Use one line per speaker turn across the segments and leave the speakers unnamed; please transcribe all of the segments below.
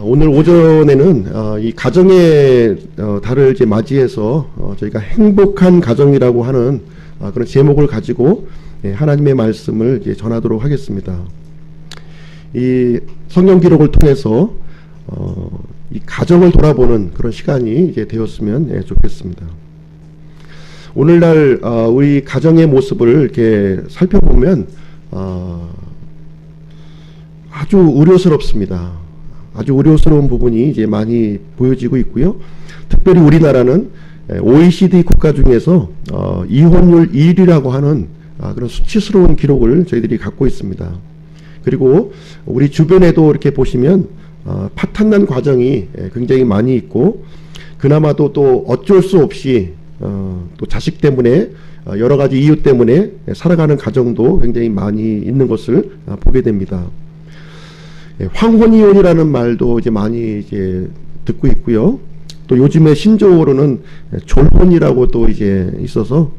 오늘 오전에는 이 가정의 달을 이제 맞이해서 저희가 행복한 가정이라고 하는 그런 제목을 가지고 하나님의 말씀을 이제 전하도록 하겠습니다. 이 성경 기록을 통해서 이 가정을 돌아보는 그런 시간이 이제 되었으면 좋겠습니다. 오늘날 우리 가정의 모습을 이렇게 살펴보면 아주 우려스럽습니다. 아주 우려스러운 부분이 이제 많이 보여지고 있고요. 특별히 우리나라는 OECD 국가 중에서 이혼율 1위라고 하는 그런 수치스러운 기록을 저희들이 갖고 있습니다. 그리고 우리 주변에도 이렇게 보시면 파탄난 과정이 굉장히 많이 있고, 그나마도 또 어쩔 수 없이 또 자식 때문에 여러 가지 이유 때문에 살아가는 가정도 굉장히 많이 있는 것을 보게 됩니다. 황혼이혼이라는 말도 이제 많이 이제 듣고 있고요. 또 요즘에 신조어로는 졸혼이라고 또 이제 있어서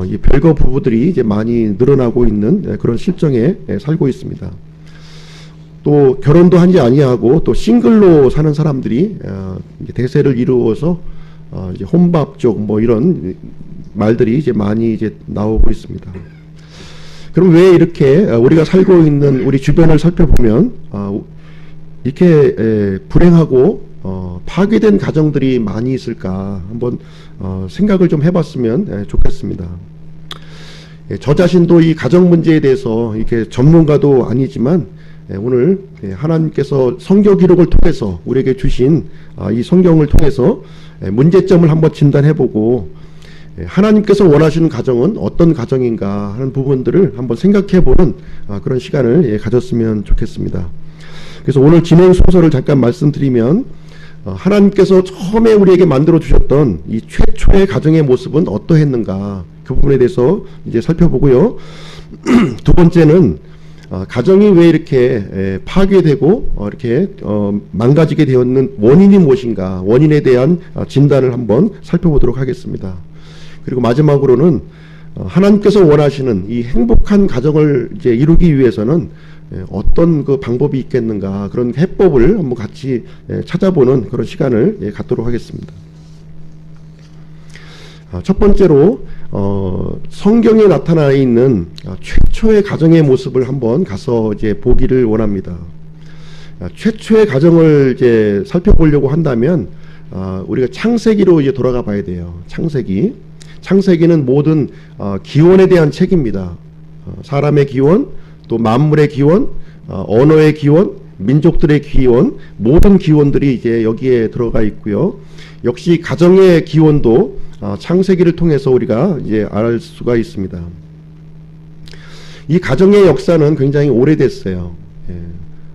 이 별거 부부들이 이제 많이 늘어나고 있는 그런 실정에 살고 있습니다. 또 결혼도 하지 아니하고 또 싱글로 사는 사람들이 대세를 이루어서 이제 혼밥족 뭐 이런 말들이 이제 많이 이제 나오고 있습니다. 그럼 왜 이렇게 우리가 살고 있는 우리 주변을 살펴보면 이렇게 불행하고 파괴된 가정들이 많이 있을까 한번 생각을 좀 해봤으면 좋겠습니다. 저 자신도 이 가정 문제에 대해서 이렇게 전문가도 아니지만 오늘 하나님께서 성경 기록을 통해서 우리에게 주신 이 성경을 통해서 문제점을 한번 진단해보고 하나님께서 원하시는 가정은 어떤 가정인가 하는 부분들을 한번 생각해보는 그런 시간을 가졌으면 좋겠습니다. 그래서 오늘 진행 순서를 잠깐 말씀드리면, 하나님께서 처음에 우리에게 만들어 주셨던 이 최초의 가정의 모습은 어떠했는가, 그 부분에 대해서 이제 살펴보고요. 두 번째는 가정이 왜 이렇게 파괴되고 이렇게 망가지게 되었는 원인이 무엇인가, 원인에 대한 진단을 한번 살펴보도록 하겠습니다. 그리고 마지막으로는 하나님께서 원하시는 이 행복한 가정을 이제 이루기 위해서는 어떤 그 방법이 있겠는가, 그런 해법을 한번 같이 찾아보는 그런 시간을 갖도록 하겠습니다. 첫 번째로 성경에 나타나 있는 최초의 가정의 모습을 한번 가서 이제 보기를 원합니다. 최초의 가정을 이제 살펴보려고 한다면 우리가 창세기로 이제 돌아가 봐야 돼요. 창세기는 모든 기원에 대한 책입니다. 사람의 기원, 또 만물의 기원, 언어의 기원, 민족들의 기원, 모든 기원들이 이제 여기에 들어가 있고요. 역시 가정의 기원도 창세기를 통해서 우리가 이제 알 수가 있습니다. 이 가정의 역사는 굉장히 오래됐어요.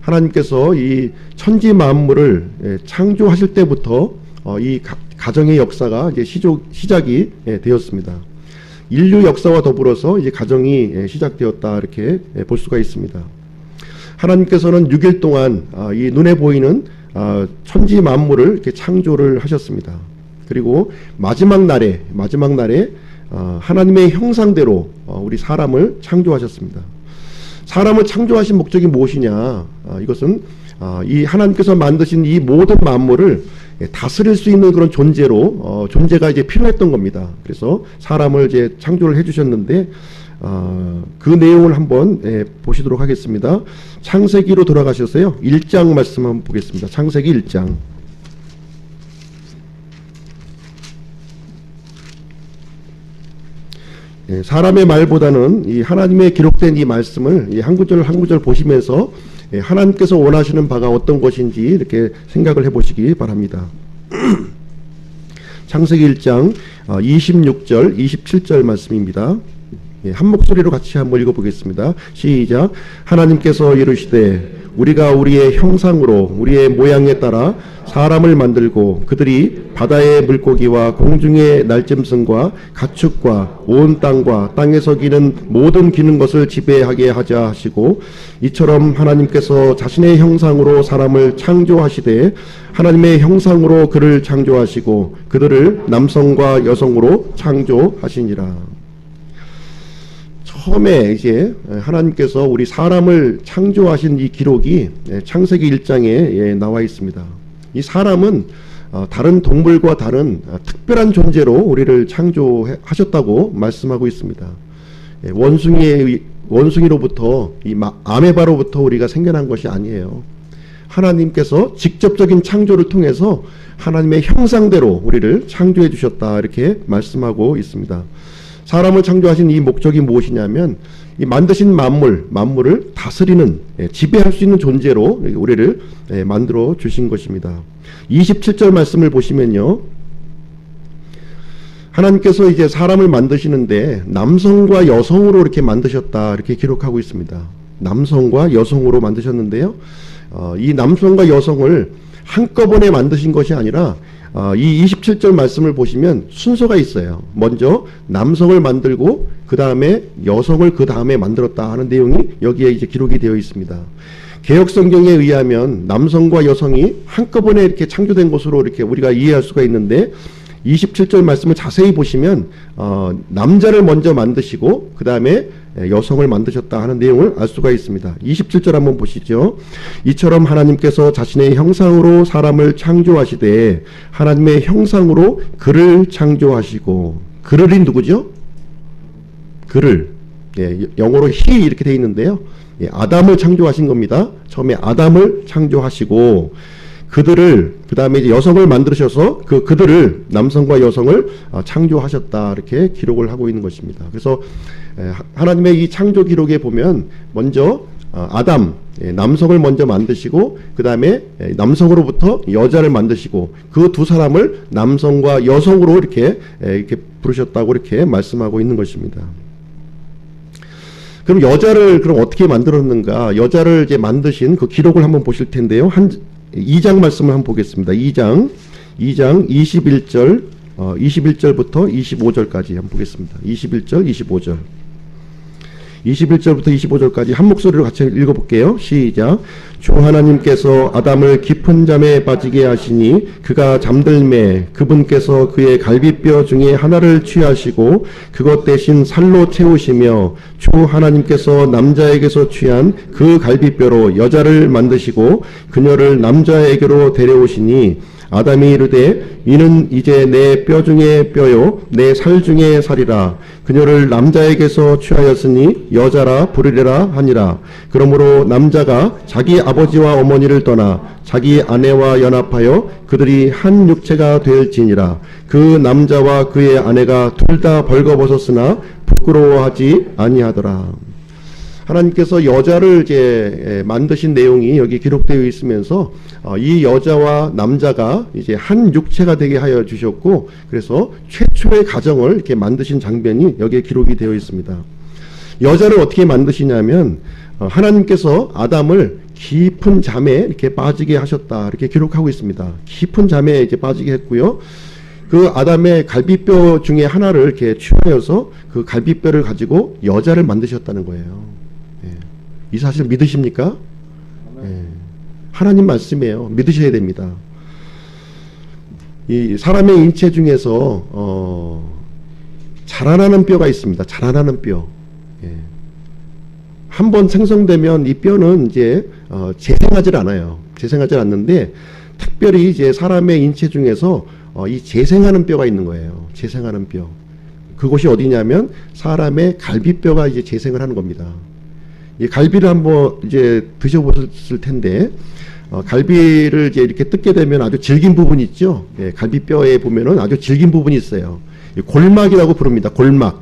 하나님께서 이 천지 만물을 창조하실 때부터 이 가정의 역사가 이제 시작이 되었습니다. 인류 역사와 더불어서 이제 가정이 시작되었다, 이렇게 볼 수가 있습니다. 하나님께서는 6일 동안 이 눈에 보이는 천지 만물을 이렇게 창조를 하셨습니다. 그리고 마지막 날에 하나님의 형상대로 우리 사람을 창조하셨습니다. 사람을 창조하신 목적이 무엇이냐? 이것은 이 하나님께서 만드신 이 모든 만물을 다스릴 수 있는 그런 존재가 이제 필요했던 겁니다. 그래서 사람을 이제 창조를 해주셨는데, 그 내용을 한번 보시도록 하겠습니다. 창세기로 돌아가셔서요, 1장 말씀 한번 보겠습니다. 창세기 1장. 사람의 말보다는 이 하나님의 기록된 이 말씀을 한 구절 한 구절 보시면서 하나님께서 원하시는 바가 어떤 것인지 이렇게 생각을 해보시기 바랍니다. 창세기 1장 26절 27절 말씀입니다. 한 목소리로 같이 한번 읽어보겠습니다. 시작. 하나님께서 이르시되 우리가 우리의 형상으로 우리의 모양에 따라 사람을 만들고 그들이 바다의 물고기와 공중의 날짐승과 가축과 온 땅과 땅에서 기는 모든 기는 것을 지배하게 하자 하시고, 이처럼 하나님께서 자신의 형상으로 사람을 창조하시되 하나님의 형상으로 그를 창조하시고 그들을 남성과 여성으로 창조하시니라. 처음에 이제 하나님께서 우리 사람을 창조하신 이 기록이 창세기 1장에 나와 있습니다. 이 사람은 다른 동물과 다른 특별한 존재로 우리를 창조하셨다고 말씀하고 있습니다. 원숭이로부터 이 아메바로부터 우리가 생겨난 것이 아니에요. 하나님께서 직접적인 창조를 통해서 하나님의 형상대로 우리를 창조해 주셨다, 이렇게 말씀하고 있습니다. 사람을 창조하신 이 목적이 무엇이냐면 이 만드신 만물을 다스리는, 지배할 수 있는 존재로 우리를 만들어 주신 것입니다. 27절 말씀을 보시면요, 하나님께서 이제 사람을 만드시는데 남성과 여성으로 이렇게 만드셨다, 이렇게 기록하고 있습니다. 남성과 여성으로 만드셨는데요, 이 남성과 여성을 한꺼번에 만드신 것이 아니라 이 27절 말씀을 보시면 순서가 있어요. 먼저 남성을 만들고 그 다음에 여성을 그 다음에 만들었다 하는 내용이 여기에 이제 기록이 되어 있습니다. 개역 성경에 의하면 남성과 여성이 한꺼번에 이렇게 창조된 것으로 이렇게 우리가 이해할 수가 있는데, 27절 말씀을 자세히 보시면 남자를 먼저 만드시고 그 다음에 여성을 만드셨다 하는 내용을 알 수가 있습니다. 27절 한번 보시죠. 이처럼 하나님께서 자신의 형상으로 사람을 창조하시되 하나님의 형상으로 그를 창조하시고, 그를이 누구죠? 그를, 영어로 he 이렇게 되어 있는데요, 아담을 창조하신 겁니다. 처음에 아담을 창조하시고 그들을, 그 다음에 이제 여성을 만드셔서 그들을, 남성과 여성을 창조하셨다, 이렇게 기록을 하고 있는 것입니다. 그래서 하나님의 이 창조 기록에 보면 먼저 아담, 남성을 먼저 만드시고 그 다음에 남성으로부터 여자를 만드시고 그 두 사람을 남성과 여성으로 이렇게 부르셨다고 이렇게 말씀하고 있는 것입니다. 그럼 여자를 그럼 어떻게 만들었는가? 여자를 이제 만드신 그 기록을 한번 보실 텐데요. 2장 말씀을 한번 보겠습니다. 2장 21절, 21절부터 25절까지 한번 보겠습니다. 21절, 25절. 21절부터 25절까지 한 목소리로 같이 읽어볼게요. 시작. 주 하나님께서 아담을 깊은 잠에 빠지게 하시니 그가 잠들매 그분께서 그의 갈비뼈 중에 하나를 취하시고 그것 대신 살로 채우시며 주 하나님께서 남자에게서 취한 그 갈비뼈로 여자를 만드시고 그녀를 남자에게로 데려오시니 아담이 이르되 이는 이제 내 뼈 중에 뼈요 내 살 중에 살이라. 그녀를 남자에게서 취하였으니 여자라 부르리라 하니라. 그러므로 남자가 자기 아버지와 어머니를 떠나 자기 아내와 연합하여 그들이 한 육체가 될지니라. 그 남자와 그의 아내가 둘 다 벌거벗었으나 부끄러워하지 아니하더라. 하나님께서 여자를 이제 만드신 내용이 여기 기록되어 있으면서 이 여자와 남자가 이제 한 육체가 되게 하여 주셨고, 그래서 최초의 가정을 이렇게 만드신 장면이 여기에 기록이 되어 있습니다. 여자를 어떻게 만드시냐면 하나님께서 아담을 깊은 잠에 이렇게 빠지게 하셨다, 이렇게 기록하고 있습니다. 깊은 잠에 이제 빠지게 했고요. 그 아담의 갈비뼈 중에 하나를 이렇게 취하여서 그 갈비뼈를 가지고 여자를 만드셨다는 거예요. 이 사실 믿으십니까? 하나님 말씀이에요. 믿으셔야 됩니다. 이 사람의 인체 중에서 자라나는 뼈가 있습니다. 자라나는 뼈. 한번 생성되면 이 뼈는 이제 재생하지 않아요. 재생하지 않는데 특별히 이제 사람의 인체 중에서 이 재생하는 뼈가 있는 거예요. 재생하는 뼈. 그곳이 어디냐면 사람의 갈비뼈가 이제 재생을 하는 겁니다. 이 갈비를 한번 이제 드셔보셨을 텐데, 갈비를 이제 이렇게 뜯게 되면 아주 질긴 부분이 있죠. 갈비뼈에 보면은 아주 질긴 부분이 있어요. 골막이라고 부릅니다. 골막.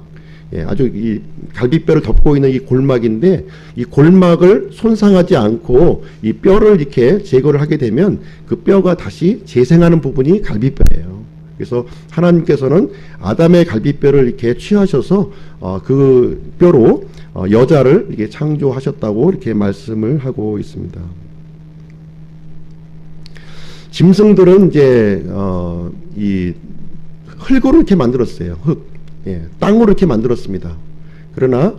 아주 이 갈비뼈를 덮고 있는 이 골막인데, 이 골막을 손상하지 않고 이 뼈를 이렇게 제거를 하게 되면 그 뼈가 다시 재생하는 부분이 갈비뼈예요. 그래서 하나님께서는 아담의 갈비뼈를 이렇게 취하셔서 그 뼈로 여자를 이렇게 창조하셨다고 이렇게 말씀을 하고 있습니다. 짐승들은 이제 이 흙으로 이렇게 만들었어요. 흙, 땅으로 이렇게 만들었습니다. 그러나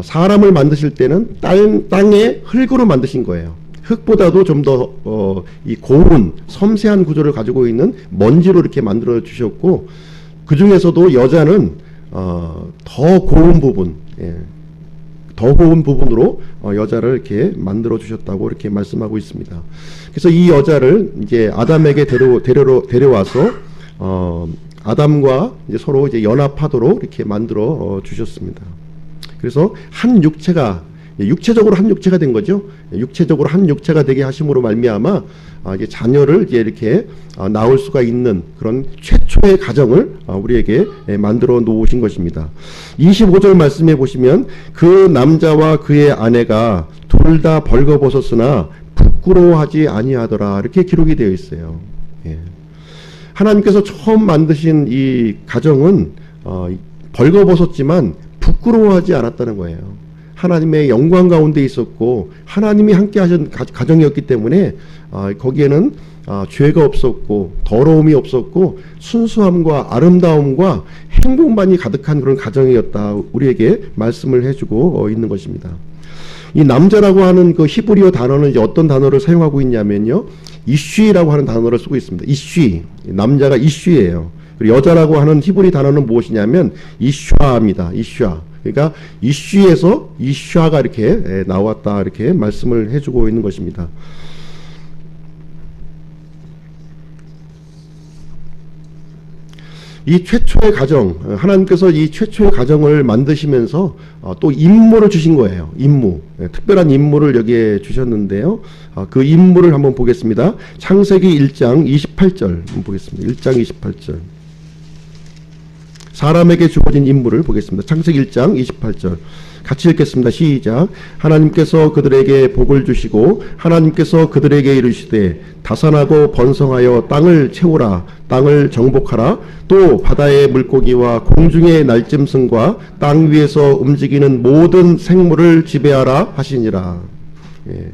사람을 만드실 때는 땅에 흙으로 만드신 거예요. 흙보다도 좀 더 이 고운 섬세한 구조를 가지고 있는 먼지로 이렇게 만들어 주셨고, 그 중에서도 여자는 더 고운 부분, 더 고운 부분으로 여자를 이렇게 만들어 주셨다고 이렇게 말씀하고 있습니다. 그래서 이 여자를 이제 아담에게 데려와서 아담과 이제 서로 이제 연합하도록 이렇게 만들어 주셨습니다. 그래서 한 육체가 육체적으로 한 육체가 된 거죠. 육체적으로 한 육체가 되게 하심으로 말미암아 이제 자녀를 이제 이렇게 낳을 수가 있는 그런 최초의 가정을 우리에게 만들어 놓으신 것입니다. 25절 말씀해 보시면 그 남자와 그의 아내가 둘 다 벌거벗었으나 부끄러워하지 아니하더라 이렇게 기록이 되어 있어요. 예. 하나님께서 처음 만드신 이 가정은 벌거벗었지만 부끄러워하지 않았다는 거예요. 하나님의 영광 가운데 있었고 하나님이 함께 하신 가정이었기 때문에 거기에는 죄가 없었고 더러움이 없었고 순수함과 아름다움과 행복만이 가득한 그런 가정이었다 우리에게 말씀을 해주고 있는 것입니다. 이 남자라고 하는 그 히브리어 단어는 이제 어떤 단어를 사용하고 있냐면요, 이쉬라고 하는 단어를 쓰고 있습니다. 이쉬, 남자가 이쉬예요. 그리고 여자라고 하는 히브리 단어는 무엇이냐면 이슈아입니다. 이슈아. 그러니까 이슈에서 이슈아가 이렇게 나왔다 이렇게 말씀을 해주고 있는 것입니다. 이 최초의 가정, 하나님께서 이 최초의 가정을 만드시면서 또 임무를 주신 거예요. 임무, 특별한 임무를 여기에 주셨는데요. 그 임무를 한번 보겠습니다. 창세기 1장 28절 한번 보겠습니다. 1장 28절. 사람에게 주어진 임무를 보겠습니다. 창세기 1장 28절. 같이 읽겠습니다. 시작. 하나님께서 그들에게 복을 주시고 하나님께서 그들에게 이르시되 다산하고 번성하여 땅을 채우라. 땅을 정복하라. 또 바다의 물고기와 공중의 날짐승과 땅 위에서 움직이는 모든 생물을 지배하라 하시니라. 예.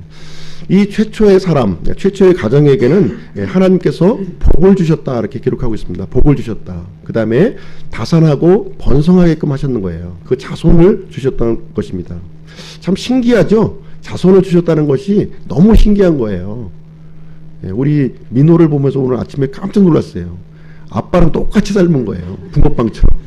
이 최초의 사람, 최초의 가정에게는 하나님께서 복을 주셨다 이렇게 기록하고 있습니다. 복을 주셨다. 그 다음에 다산하고 번성하게끔 하셨는 거예요. 그 자손을 주셨다는 것입니다. 참 신기하죠? 자손을 주셨다는 것이 너무 신기한 거예요. 우리 민호를 보면서 오늘 아침에 깜짝 놀랐어요. 아빠랑 똑같이 닮은 거예요. 붕어빵처럼.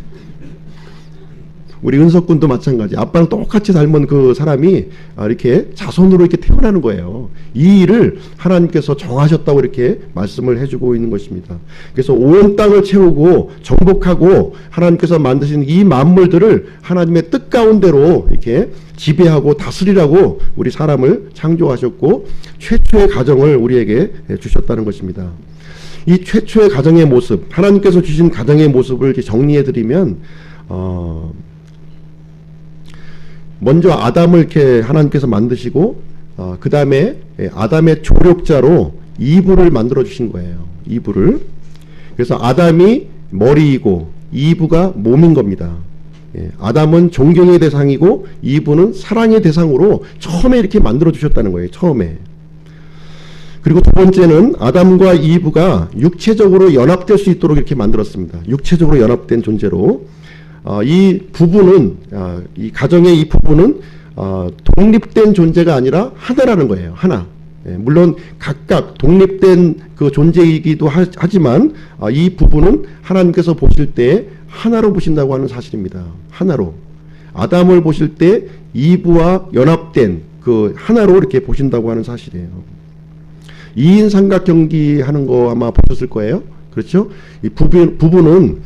우리 은석군도 마찬가지. 아빠랑 똑같이 닮은 그 사람이 이렇게 자손으로 이렇게 태어나는 거예요. 이 일을 하나님께서 정하셨다고 이렇게 말씀을 해주고 있는 것입니다. 그래서 온 땅을 채우고 정복하고 하나님께서 만드신 이 만물들을 하나님의 뜻 가운데로 이렇게 지배하고 다스리라고 우리 사람을 창조하셨고 최초의 가정을 우리에게 주셨다는 것입니다. 이 최초의 가정의 모습, 하나님께서 주신 가정의 모습을 이렇게 정리해드리면 먼저 아담을 이렇게 하나님께서 만드시고 그 다음에 아담의 조력자로 이브를 만들어 주신 거예요. 이브를. 그래서 아담이 머리이고 이브가 몸인 겁니다. 아담은 존경의 대상이고 이브는 사랑의 대상으로 처음에 이렇게 만들어 주셨다는 거예요. 처음에. 그리고 두 번째는 아담과 이브가 육체적으로 연합될 수 있도록 이렇게 만들었습니다. 육체적으로 연합된 존재로. 이 부부는 이 가정의 이 부부는 독립된 존재가 아니라 하나라는 거예요. 하나. 물론 각각 독립된 그 존재이기도 하지만 이 부부는 하나님께서 보실 때 하나로 보신다고 하는 사실입니다. 하나로. 아담을 보실 때 이브와 연합된 그 하나로 이렇게 보신다고 하는 사실이에요. 2인 삼각경기 하는 거 아마 보셨을 거예요. 그렇죠? 이 부부는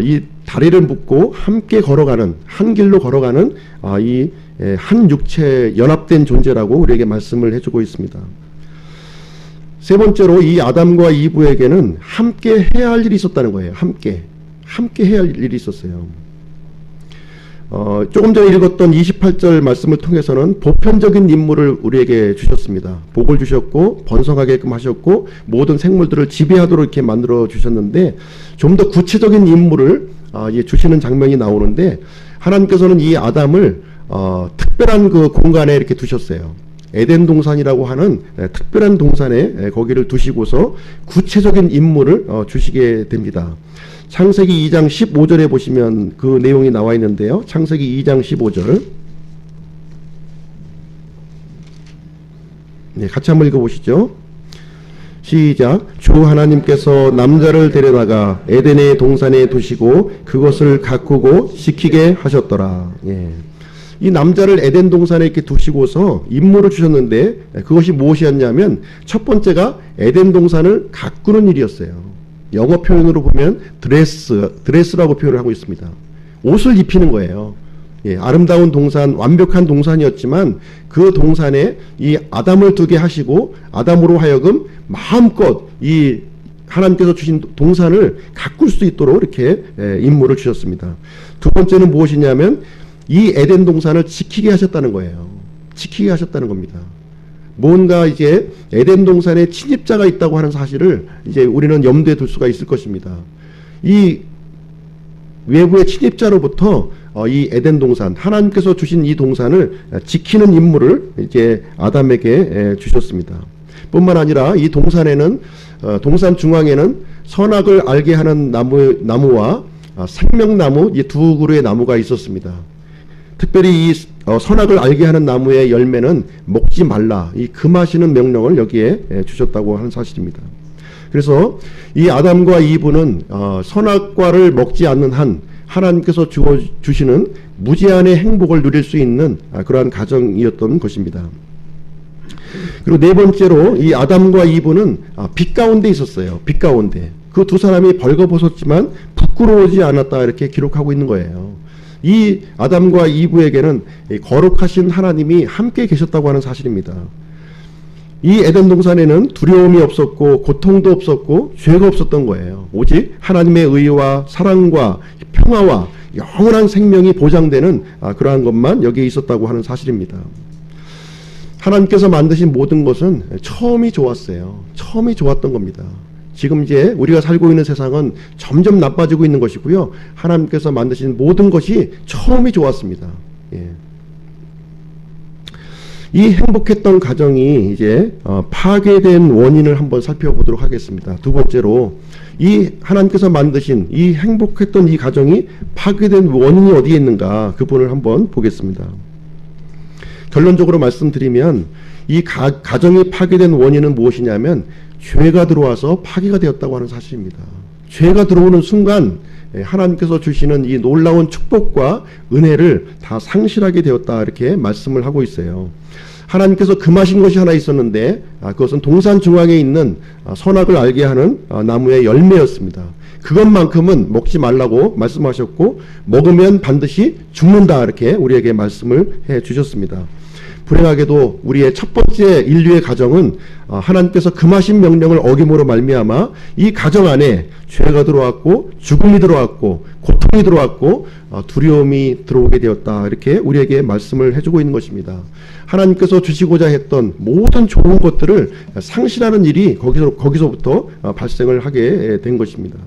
이 다리를 묶고 함께 걸어가는 한 길로 걸어가는 이 한 육체 연합된 존재라고 우리에게 말씀을 해주고 있습니다. 세 번째로 이 아담과 이브에게는 함께 해야 할 일이 있었다는 거예요. 함께 해야 할 일이 있었어요. 조금 전에 읽었던 28절 말씀을 통해서는 보편적인 임무를 우리에게 주셨습니다. 복을 주셨고 번성하게끔 하셨고 모든 생물들을 지배하도록 이렇게 만들어 주셨는데 좀 더 구체적인 임무를 주시는 장면이 나오는데 하나님께서는 이 아담을 특별한 그 공간에 이렇게 두셨어요. 에덴 동산이라고 하는 특별한 동산에 거기를 두시고서 구체적인 임무를 주시게 됩니다. 창세기 2장 15절에 보시면 그 내용이 나와 있는데요. 창세기 2장 15절. 네, 같이 한번 읽어보시죠. 시작. 주 하나님께서 남자를 데려다가 에덴의 동산에 두시고 그것을 가꾸고 지키게 하셨더라. 예. 이 남자를 에덴 동산에 이렇게 두시고서 임무를 주셨는데 그것이 무엇이었냐면 첫 번째가 에덴 동산을 가꾸는 일이었어요. 영어 표현으로 보면 드레스라고 표현을 하고 있습니다. 옷을 입히는 거예요. 예, 아름다운 동산, 완벽한 동산이었지만 그 동산에 이 아담을 두게 하시고 아담으로 하여금 마음껏 이 하나님께서 주신 동산을 가꿀 수 있도록 이렇게 임무를 주셨습니다. 두 번째는 무엇이냐면 이 에덴 동산을 지키게 하셨다는 거예요. 지키게 하셨다는 겁니다. 뭔가 이제 에덴 동산에 침입자가 있다고 하는 사실을 이제 우리는 염두에 둘 수가 있을 것입니다. 이 외부의 침입자로부터 이 에덴 동산, 하나님께서 주신 이 동산을 지키는 임무를 이제 아담에게 주셨습니다. 뿐만 아니라 이 동산에는 동산 중앙에는 선악을 알게 하는 나무와 생명나무 이 두 그루의 나무가 있었습니다. 특별히 이 선악을 알게 하는 나무의 열매는 먹지 말라, 이 금하시는 명령을 여기에 주셨다고 하는 사실입니다. 그래서 이 아담과 이브는 선악과를 먹지 않는 한 하나님께서 주시는 무제한의 행복을 누릴 수 있는 그러한 가정이었던 것입니다. 그리고 네 번째로 이 아담과 이브는 빛 가운데 있었어요. 빛 가운데. 그 두 사람이 벌거벗었지만 부끄러워지 않았다 이렇게 기록하고 있는 거예요. 이 아담과 이브에게는 거룩하신 하나님이 함께 계셨다고 하는 사실입니다. 이 에덴 동산에는 두려움이 없었고 고통도 없었고 죄가 없었던 거예요. 오직 하나님의 의와 사랑과 평화와 영원한 생명이 보장되는 그러한 것만 여기에 있었다고 하는 사실입니다. 하나님께서 만드신 모든 것은 처음이 좋았어요. 처음이 좋았던 겁니다. 지금 이제 우리가 살고 있는 세상은 점점 나빠지고 있는 것이고요. 하나님께서 만드신 모든 것이 처음이 좋았습니다. 예. 이 행복했던 가정이 이제 파괴된 원인을 한번 살펴보도록 하겠습니다. 두 번째로 이 하나님께서 만드신 이 행복했던 이 가정이 파괴된 원인이 어디에 있는가 그 부분을 한번 보겠습니다. 결론적으로 말씀드리면 이 가정이 파괴된 원인은 무엇이냐면 죄가 들어와서 파괴가 되었다고 하는 사실입니다. 죄가 들어오는 순간 하나님께서 주시는 이 놀라운 축복과 은혜를 다 상실하게 되었다 이렇게 말씀을 하고 있어요. 하나님께서 금하신 것이 하나 있었는데 그것은 동산 중앙에 있는 선악을 알게 하는 나무의 열매였습니다. 그것만큼은 먹지 말라고 말씀하셨고 먹으면 반드시 죽는다 이렇게 우리에게 말씀을 해 주셨습니다. 불행하게도 우리의 첫 번째 인류의 가정은 하나님께서 금하신 명령을 어김으로 말미암아 이 가정 안에 죄가 들어왔고 죽음이 들어왔고 고통이 들어왔고 두려움이 들어오게 되었다 이렇게 우리에게 말씀을 해주고 있는 것입니다. 하나님께서 주시고자 했던 모든 좋은 것들을 상실하는 일이 거기서부터 발생을 하게 된 것입니다.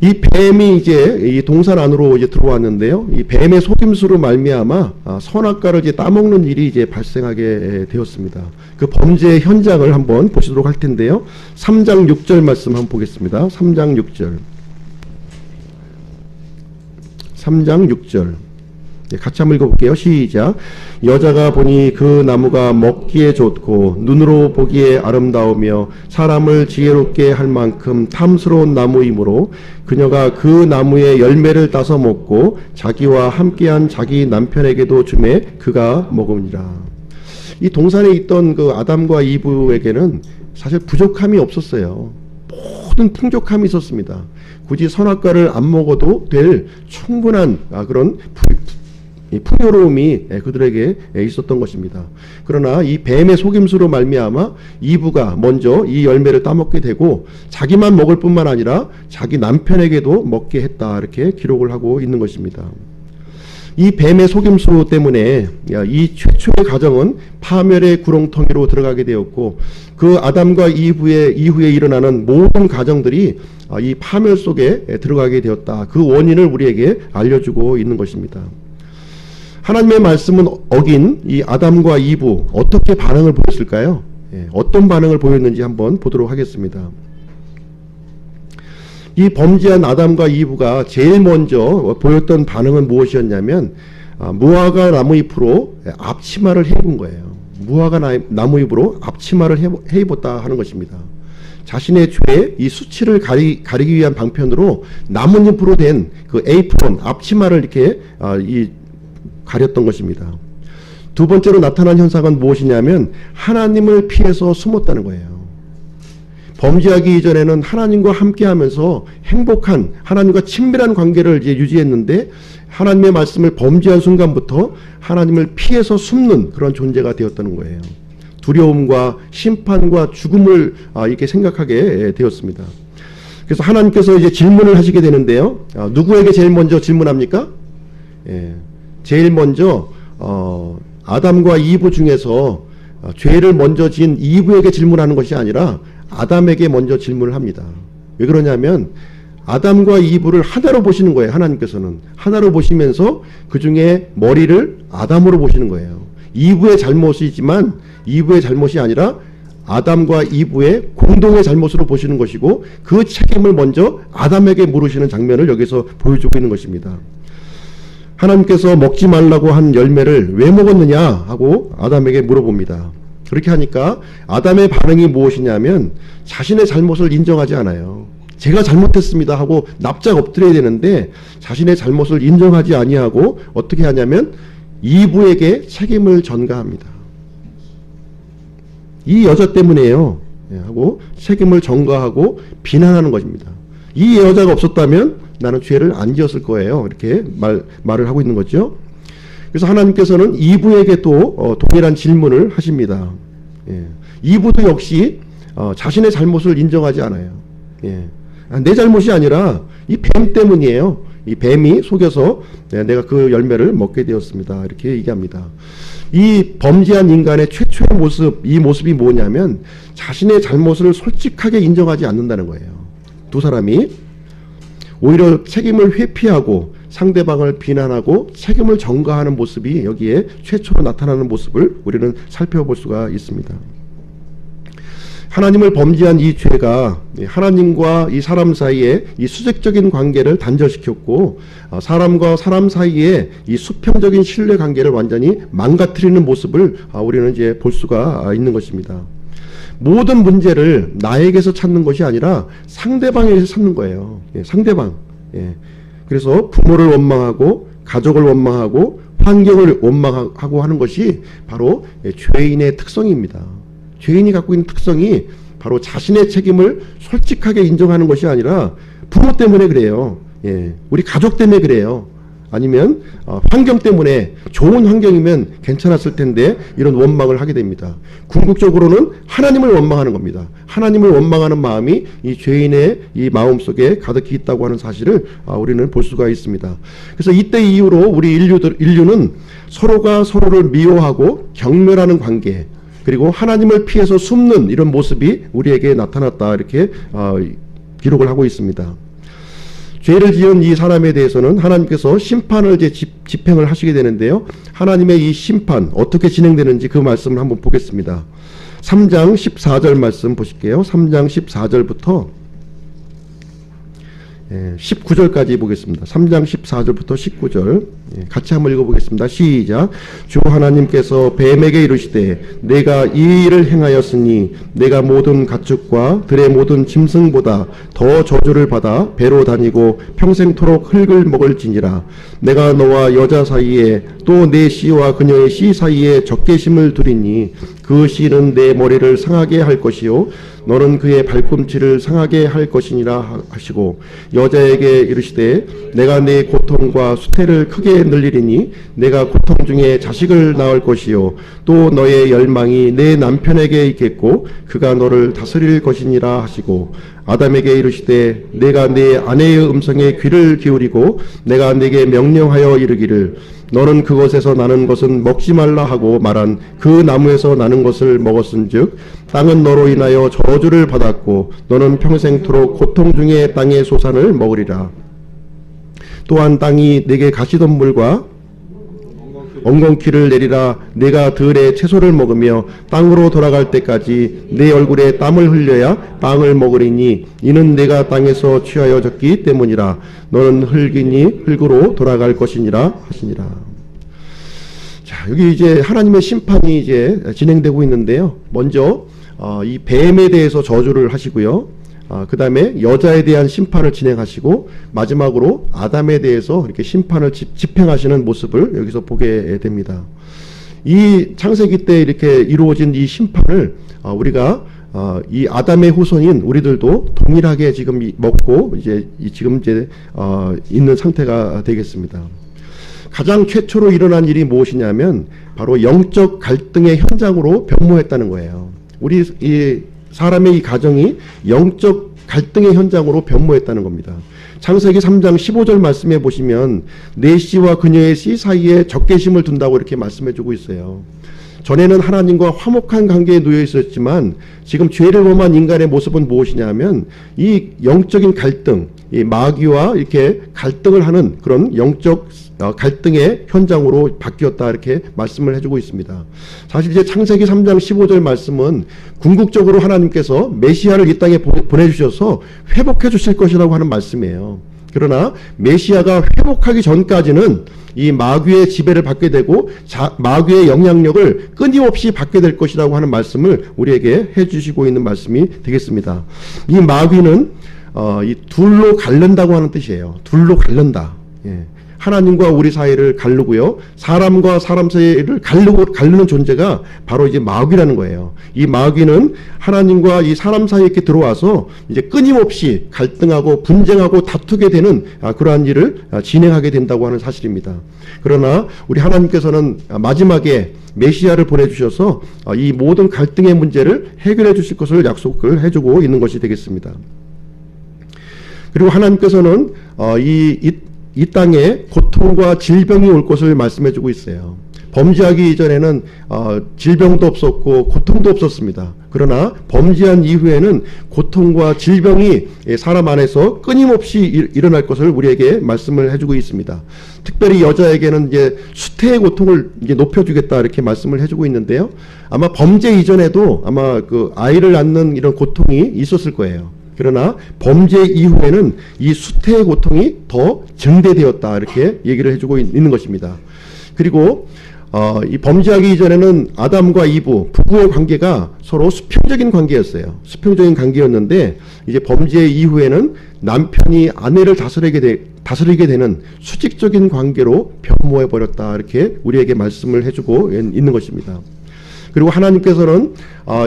이 뱀이 이제 이 동산 안으로 이제 들어왔는데요. 이 뱀의 속임수로 말미암아 선악과를 이제 따먹는 일이 이제 발생하게 되었습니다. 그 범죄의 현장을 한번 보시도록 할 텐데요. 3장 6절 말씀 한번 보겠습니다. 3장 6절. 3장 6절. 같이 한번 읽어볼게요. 시작. 여자가 보니 그 나무가 먹기에 좋고 눈으로 보기에 아름다우며 사람을 지혜롭게 할 만큼 탐스러운 나무이므로 그녀가 그 나무의 열매를 따서 먹고 자기와 함께한 자기 남편에게도 주매 그가 먹으니라. 이 동산에 있던 그 아담과 이브에게는 사실 부족함이 없었어요. 모든 풍족함이 있었습니다. 굳이 선악과를 안 먹어도 될 충분한 그런 풍요로움이 그들에게 있었던 것입니다. 그러나 이 뱀의 속임수로 말미암아 이브가 먼저 이 열매를 따먹게 되고 자기만 먹을 뿐만 아니라 자기 남편에게도 먹게 했다 이렇게 기록을 하고 있는 것입니다. 이 뱀의 속임수 때문에 이 최초의 가정은 파멸의 구렁텅이로 들어가게 되었고 그 아담과 이브의 이후에 일어나는 모든 가정들이 이 파멸 속에 들어가게 되었다. 그 원인을 우리에게 알려주고 있는 것입니다. 하나님의 말씀은 어긴 이 아담과 이브 어떻게 반응을 보였을까요? 어떤 반응을 보였는지 한번 보도록 하겠습니다. 이 범죄한 아담과 이브가 제일 먼저 보였던 반응은 무엇이었냐면 무화과 나무잎으로 앞치마를 해입은 거예요. 무화과 나무잎으로 앞치마를 해입었다 하는 것입니다. 자신의 죄의 이 수치를 가리기 위한 방편으로 나뭇잎으로 된 그 에이프론 앞치마를 이렇게 가렸던 것입니다. 두 번째로 나타난 현상은 무엇이냐면 하나님을 피해서 숨었다는 거예요. 범죄하기 이전에는 하나님과 함께하면서 행복한 하나님과 친밀한 관계를 이제 유지했는데 하나님의 말씀을 범죄한 순간부터 하나님을 피해서 숨는 그런 존재가 되었다는 거예요. 두려움과 심판과 죽음을 이렇게 생각하게 되었습니다. 그래서 하나님께서 이제 질문을 하시게 되는데요. 누구에게 제일 먼저 질문합니까? 제일 먼저 아담과 이브 중에서 죄를 먼저 지은 이브에게 질문하는 것이 아니라 아담에게 먼저 질문을 합니다. 왜 그러냐면 아담과 이브를 하나로 보시는 거예요. 하나님께서는 하나로 보시면서 그 중에 머리를 아담으로 보시는 거예요. 이브의 잘못이지만 이브의 잘못이 아니라 아담과 이브의 공동의 잘못으로 보시는 것이고 그 책임을 먼저 아담에게 물으시는 장면을 여기서 보여주고 있는 것입니다. 하나님께서 먹지 말라고 한 열매를 왜 먹었느냐 하고 아담에게 물어봅니다. 그렇게 하니까 아담의 반응이 무엇이냐면 자신의 잘못을 인정하지 않아요. 제가 잘못했습니다 하고 납작 엎드려야 되는데 자신의 잘못을 인정하지 아니하고 어떻게 하냐면 이브에게 책임을 전가합니다. 이 여자 때문에요 하고 책임을 전가하고 비난하는 것입니다. 이 여자가 없었다면 나는 죄를 안 지었을 거예요. 이렇게 말을 하고 있는 거죠. 그래서 하나님께서는 이브에게 또 동일한 질문을 하십니다. 이브도 역시 자신의 잘못을 인정하지 않아요. 내 잘못이 아니라 이 뱀 때문이에요. 이 뱀이 속여서 내가 그 열매를 먹게 되었습니다. 이렇게 얘기합니다. 이 범죄한 인간의 최초의 모습, 이 모습이 뭐냐면 자신의 잘못을 솔직하게 인정하지 않는다는 거예요. 두 사람이 오히려 책임을 회피하고 상대방을 비난하고 책임을 전가하는 모습이 여기에 최초로 나타나는 모습을 우리는 살펴볼 수가 있습니다. 하나님을 범죄한 이 죄가 하나님과 이 사람 사이에 이 수직적인 관계를 단절시켰고 사람과 사람 사이에 이 수평적인 신뢰 관계를 완전히 망가뜨리는 모습을 우리는 이제 볼 수가 있는 것입니다. 모든 문제를 나에게서 찾는 것이 아니라 상대방에게서 찾는 거예요. 상대방. 그래서 부모를 원망하고 가족을 원망하고 환경을 원망하고 하는 것이 바로 죄인의 특성입니다. 죄인이 갖고 있는 특성이 바로 자신의 책임을 솔직하게 인정하는 것이 아니라 부모 때문에 그래요. 우리 가족 때문에 그래요. 아니면 환경 때문에 좋은 환경이면 괜찮았을 텐데 이런 원망을 하게 됩니다. 궁극적으로는 하나님을 원망하는 겁니다. 하나님을 원망하는 마음이 이 죄인의 이 마음속에 가득히 있다고 하는 사실을 우리는 볼 수가 있습니다. 그래서 이때 이후로 우리 인류는 서로가 서로를 미워하고 경멸하는 관계, 그리고 하나님을 피해서 숨는 이런 모습이 우리에게 나타났다, 이렇게 기록을 하고 있습니다. 죄를 지은 이 사람에 대해서는 하나님께서 심판을 이제 집행을 하시게 되는데요. 하나님의 이 심판 어떻게 진행되는지 그 말씀을 한번 보겠습니다. 3장 14절 말씀 보실게요. 3장 14절부터 19절까지 보겠습니다. 3장 14절부터 19절 같이 한번 읽어보겠습니다. 시작. 주 하나님께서 뱀에게 이르시되 내가 이 일을 행하였으니 내가 모든 가축과 들의 모든 짐승보다 더 저주를 받아 배로 다니고 평생토록 흙을 먹을지니라. 내가 너와 여자 사이에 또 내 씨와 그녀의 씨 사이에 적개심을 두리니 그 씨는 내 머리를 상하게 할 것이요 너는 그의 발꿈치를 상하게 할 것이니라 하시고 여자에게 이르시되 내가 내 고통과 수태를 크게 늘리리니 내가 고통 중에 자식을 낳을 것이요 또 너의 열망이 내 남편에게 있겠고 그가 너를 다스릴 것이니라 하시고 아담에게 이르시되 내가 내 아내의 음성에 귀를 기울이고 내가 네게 명령하여 이르기를 너는 그것에서 나는 것은 먹지 말라 하고 말한 그 나무에서 나는 것을 먹었은즉 땅은 너로 인하여 저주를 받았고 너는 평생토록 고통 중에 땅의 소산을 먹으리라. 또한 땅이 내게 가시덤불과 엉겅퀴를 내리라. 내가 들의 채소를 먹으며 땅으로 돌아갈 때까지 내 얼굴에 땀을 흘려야 빵을 먹으리니 이는 내가 땅에서 취하여 졌기 때문이라. 너는 흙이니 흙으로 돌아갈 것이니라 하시니라. 자, 여기 이제 하나님의 심판이 이제 진행되고 있는데요. 먼저 이 뱀에 대해서 저주를 하시고요. 그 다음에 여자에 대한 심판을 진행하시고 마지막으로 아담에 대해서 이렇게 심판을 집행하시는 모습을 여기서 보게 됩니다. 이 창세기 때 이렇게 이루어진 이 심판을 우리가 이 아담의 후손인 우리들도 동일하게 지금 먹고 지금 있는 상태가 되겠습니다. 가장 최초로 일어난 일이 무엇이냐면 바로 영적 갈등의 현장으로 변모했다는 거예요. 우리 이 사람의 이 가정이 영적 갈등의 현장으로 변모했다는 겁니다. 창세기 3장 15절 말씀해 보시면 내 씨와 그녀의 씨 사이에 적개심을 둔다고 이렇게 말씀해 주고 있어요. 전에는 하나님과 화목한 관계에 놓여 있었지만 지금 죄를 범한 인간의 모습은 무엇이냐면 이 영적인 갈등, 이 마귀와 이렇게 갈등을 하는 그런 영적 갈등의 현장으로 바뀌었다 이렇게 말씀을 해주고 있습니다. 사실 이제 창세기 3장 15절 말씀은 궁극적으로 하나님께서 메시아를 이 땅에 보내주셔서 회복해 주실 것이라고 하는 말씀이에요. 그러나 메시아가 회복하기 전까지는 이 마귀의 지배를 받게 되고 마귀의 영향력을 끊임없이 받게 될 것이라고 하는 말씀을 우리에게 해주시고 있는 말씀이 되겠습니다. 이 마귀는 이 둘로 갈른다고 하는 뜻이에요. 둘로 갈른다. 예. 하나님과 우리 사이를 가르고요. 사람과 사람 사이를 가르는 존재가 바로 이제 마귀라는 거예요. 이 마귀는 하나님과 이 사람 사이에 이렇게 들어와서 이제 끊임없이 갈등하고 분쟁하고 다투게 되는 그러한 일을 진행하게 된다고 하는 사실입니다. 그러나 우리 하나님께서는 마지막에 메시아를 보내주셔서 이 모든 갈등의 문제를 해결해 주실 것을 약속을 해주고 있는 것이 되겠습니다. 그리고 하나님께서는 이 땅에 고통과 질병이 올 것을 말씀해주고 있어요. 범죄하기 이전에는 질병도 없었고 고통도 없었습니다. 그러나 범죄한 이후에는 고통과 질병이 사람 안에서 끊임없이 일어날 것을 우리에게 말씀을 해주고 있습니다. 특별히 여자에게는 이제 수태의 고통을 이제 높여주겠다 이렇게 말씀을 해주고 있는데요. 아마 범죄 이전에도 아마 그 아이를 낳는 이런 고통이 있었을 거예요. 그러나 범죄 이후에는 이 수태의 고통이 더 증대되었다 이렇게 얘기를 해주고 있는 것입니다. 그리고 이 범죄하기 이전에는 아담과 이브 부부의 관계가 서로 수평적인 관계였어요. 수평적인 관계였는데 이제 범죄 이후에는 남편이 아내를 다스리게 되는 수직적인 관계로 변모해 버렸다 이렇게 우리에게 말씀을 해주고 있는 것입니다. 그리고 하나님께서는